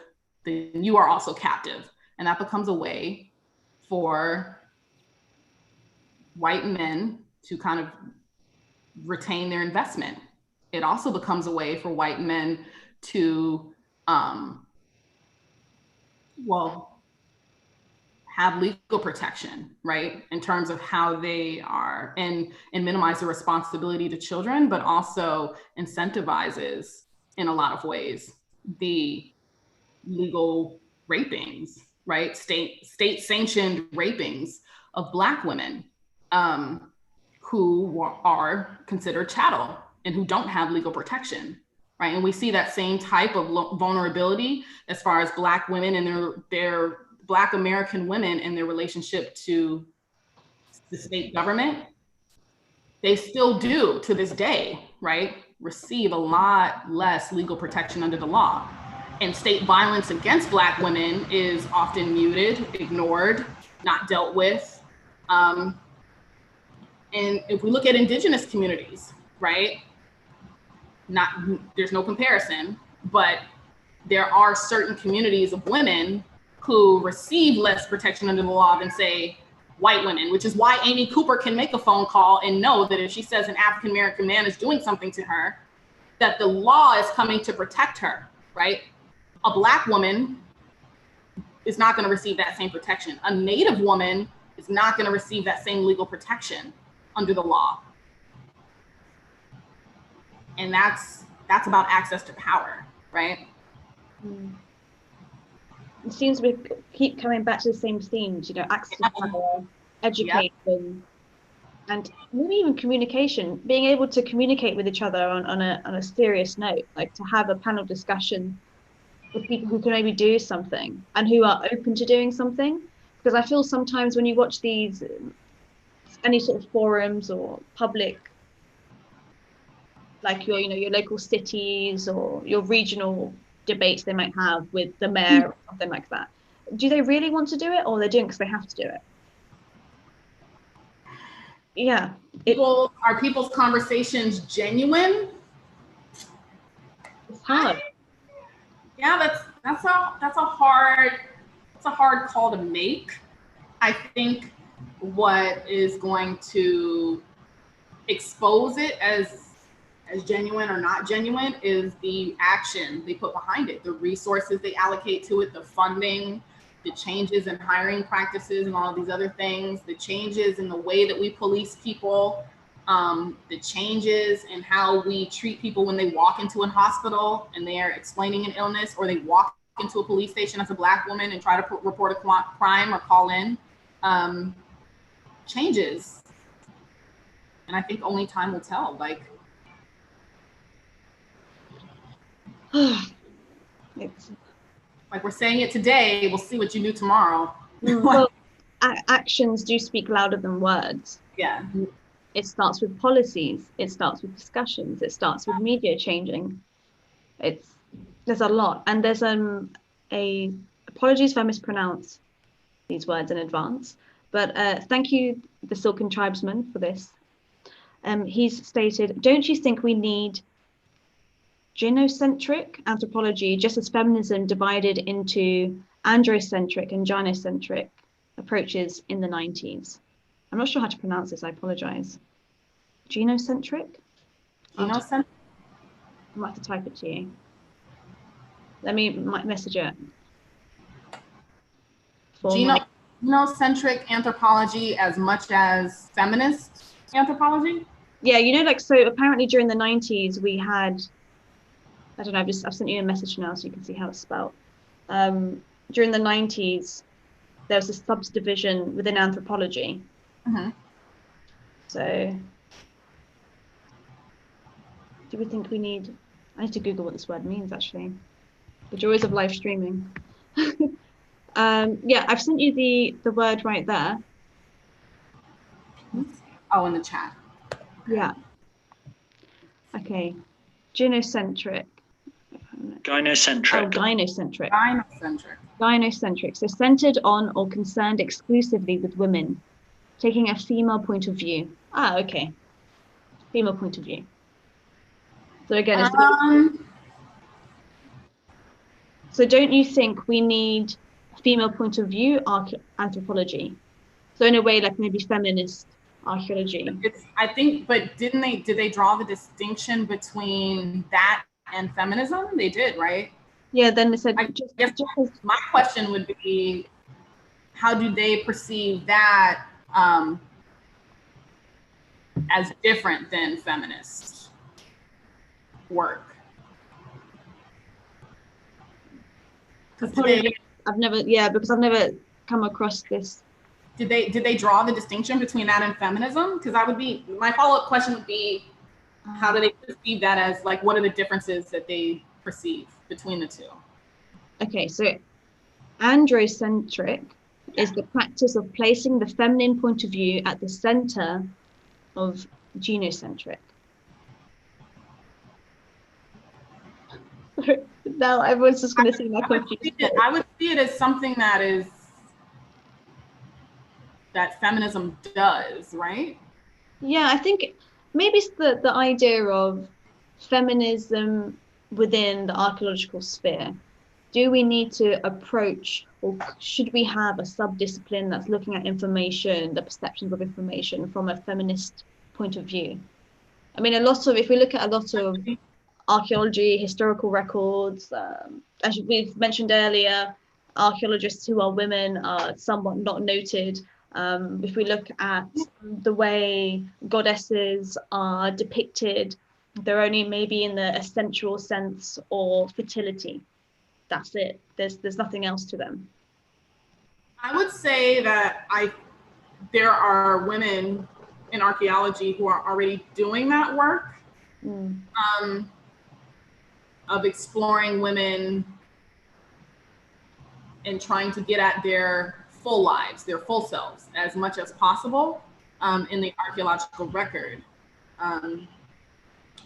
then you are also captive. And that becomes a way for white men to kind of retain their investment. It also becomes a way for white men to, have legal protection, right? In terms of how they are, and minimize the responsibility to children, but also incentivizes in a lot of ways the legal rapings, right? State sanctioned rapings of Black women who are considered chattel and who don't have legal protection, right? And we see that same type of vulnerability as far as Black women and their Black American women and their relationship to the state government. They still do to this day, right? Receive a lot less legal protection under the law. And state violence against Black women is often muted, ignored, not dealt with. And if we look at Indigenous communities, right? There's no comparison, but there are certain communities of women who receive less protection under the law than, say, white women, which is why Amy Cooper can make a phone call and know that if she says an African American man is doing something to her, that the law is coming to protect her, right? A Black woman is not going to receive that same protection. A Native woman is not going to receive that same legal protection under the law. And that's about access to power, right? It seems we keep coming back to the same themes, you know, access to power, education, and maybe even communication, being able to communicate with each other on a serious note, like to have a panel discussion with people who can maybe do something and who are open to doing something. Because I feel sometimes when you watch these, any sort of forums or public, like your local cities or your regional debates they might have with the mayor or something like that, do they really want to do it, or they're doing it because they have to do it? Yeah. Are people's conversations genuine? It's hard. Yeah, that's a hard call to make. I think what is going to expose it as genuine or not genuine is the action they put behind it, the resources they allocate to it, the funding, the changes in hiring practices and all of these other things, the changes in the way that we police people, the changes in how we treat people when they walk into a hospital and they are explaining an illness, or they walk into a police station as a Black woman and try to report a crime or call in, changes. And I think only time will tell. Like, it's like we're saying it today, we'll see what you do tomorrow. well, actions do speak louder than words. Yeah. It starts with policies, it starts with discussions, it starts with media changing. There's a lot, and there's apologies if I mispronounce these words in advance, but thank you, the Silken Tribesman, for this. He's stated, don't you think we need genocentric anthropology, just as feminism divided into androcentric and gynocentric approaches in the 90s? I'm not sure how to pronounce this, I apologize. Genocentric? Genocentric? I might have to type it to you. Let me message it. Genocentric anthropology as much as feminist anthropology? Yeah, you know, like, so apparently during the 90s we had, I don't know, I've sent you a message now so you can see how it's spelled. During the 90s, there was a subdivision within anthropology. Mm-hmm. So, do we think we need, I need to Google what this word means actually. The joys of live streaming. Yeah, I've sent you the word right there. Oh, in the chat. Yeah. Okay. Genocentric. Gynocentric. Oh, gynocentric. Gynocentric. Gynocentric. So centered on or concerned exclusively with women, taking a female point of view. Ah, okay. Female point of view. So again, so don't you think we need a female point of view anthropology? So in a way, like maybe feminist archaeology. I think, but did they draw the distinction between that and feminism? They did, right? Yeah, then they said, my question would be, how do they perceive that as different than feminist work? Because I've never come across this. Did they draw the distinction between that and feminism? Because my follow-up question would be, how do they perceive that as, like, what are the differences that they perceive between the two? Okay, so androcentric is the practice of placing the feminine point of view at the center of genocentric. Now everyone's just going to see my confused. I would see it as something that feminism does, right? Yeah, I think maybe it's the idea of feminism within the archaeological sphere. Do we need to approach, or should we have a sub-discipline that's looking at information, the perceptions of information from a feminist point of view? I mean, if we look at a lot of archaeology, historical records, as we've mentioned earlier, archaeologists who are women are somewhat not noted. If we look at the way goddesses are depicted, they're only maybe in the sensual sense or fertility. That's it. There's nothing else to them. I would say that there are women in archaeology who are already doing that work, of exploring women and trying to get at their full lives, their full selves, as much as possible in the archaeological record. I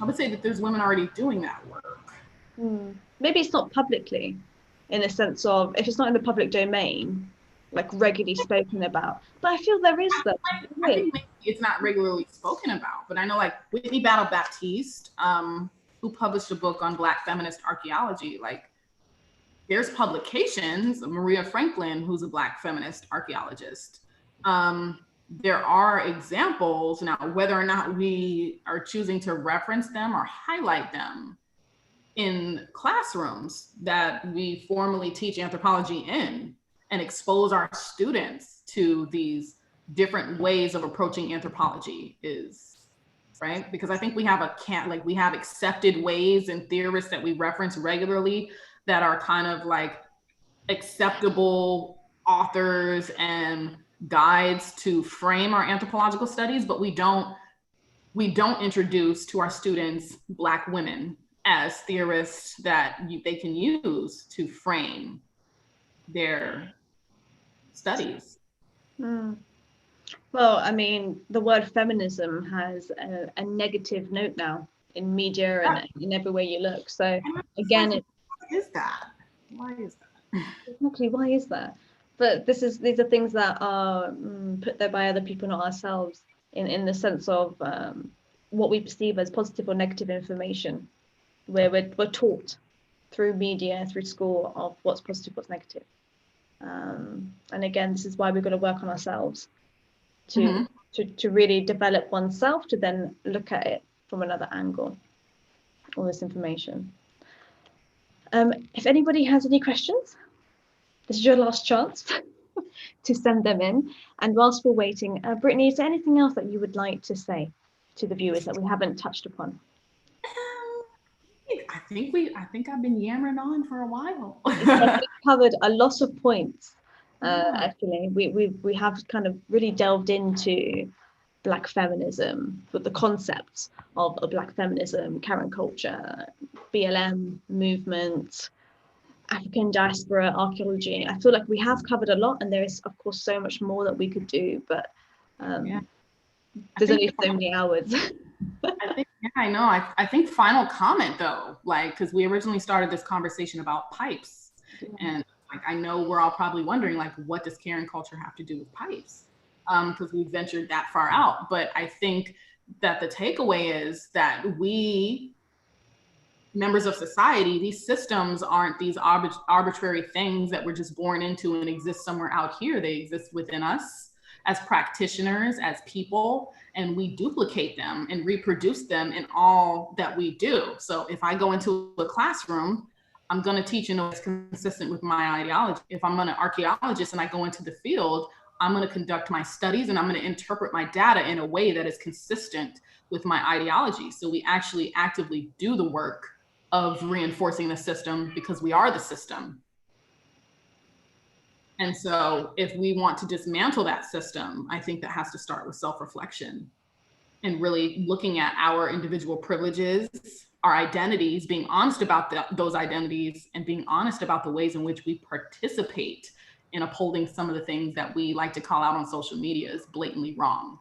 would say that there's women already doing that work. Maybe it's not publicly. in the sense of if it's not in the public domain, like regularly spoken about. But I feel there is though. I think maybe it's not regularly spoken about, but I know like Whitney Battle Baptiste, who published a book on Black feminist archaeology, like there's publications, Maria Franklin, who's a Black feminist archaeologist. There are examples. Now, whether or not we are choosing to reference them or highlight them in classrooms that we formally teach anthropology in and expose our students to these different ways of approaching anthropology is, right? Because I think we have we have accepted ways and theorists that we reference regularly that are kind of like acceptable authors and guides to frame our anthropological studies, but we don't introduce to our students Black women as theorists that they can use to frame their studies. Well, I mean, the word feminism has a negative note now in media and in every way you look. So again, why is that? Exactly, why is that? But these are things that are put there by other people, not ourselves, in the sense of what we perceive as positive or negative information, where we're taught through media, through school, of what's positive, what's negative. And again, this is why we've got to work on ourselves to really develop oneself, to then look at it from another angle, all this information. If anybody has any questions, this is your last chance to send them in. And whilst we're waiting, Brittany, is there anything else that you would like to say to the viewers that we haven't touched upon? I think I've been yammering on for a while. We've covered a lot of points. Actually, we have kind of really delved into Black feminism, with the concepts of Black feminism, Karen culture, BLM movement, African Diaspora Archaeology. I feel like we have covered a lot, and there is, of course, so much more that we could do, but there's only so many hours. I think final comment though, like, because we originally started this conversation about pipes, and like I know we're all probably wondering, like, what does Karen culture have to do with pipes? Because we've ventured that far out. But I think that the takeaway is that we, members of society, these systems aren't these arbitrary things that we're just born into and exist somewhere out here. They exist within us as practitioners, as people, and we duplicate them and reproduce them in all that we do. So if I go into a classroom, I'm going to teach in a way that's consistent with my ideology. If I'm an archaeologist and I go into the field, I'm going to conduct my studies and I'm going to interpret my data in a way that is consistent with my ideology. So we actually actively do the work of reinforcing the system because we are the system. And so if we want to dismantle that system, I think that has to start with self-reflection and really looking at our individual privileges, our identities, being honest about those identities, and being honest about the ways in which we participate in upholding some of the things that we like to call out on social media as blatantly wrong.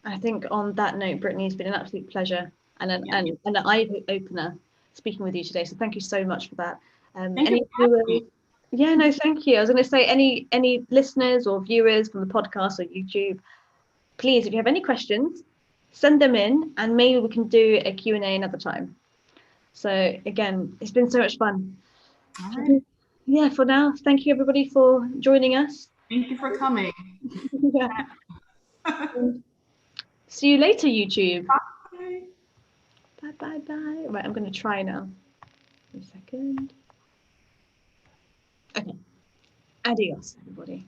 I think on that note, Brittany, it's been an absolute pleasure and an eye-opener speaking with you today. So thank you so much for that. Thank you. Yeah, no, thank you. I was going to say, any listeners or viewers from the podcast or YouTube, please, if you have any questions, send them in and maybe we can do a Q&A another time. So again, it's been so much fun. All right. Yeah, for now, thank you everybody for joining us. Thank you for coming. See you later, YouTube. Bye. Bye, bye, bye. Right, I'm going to try now. A second. Okay. Adios, everybody.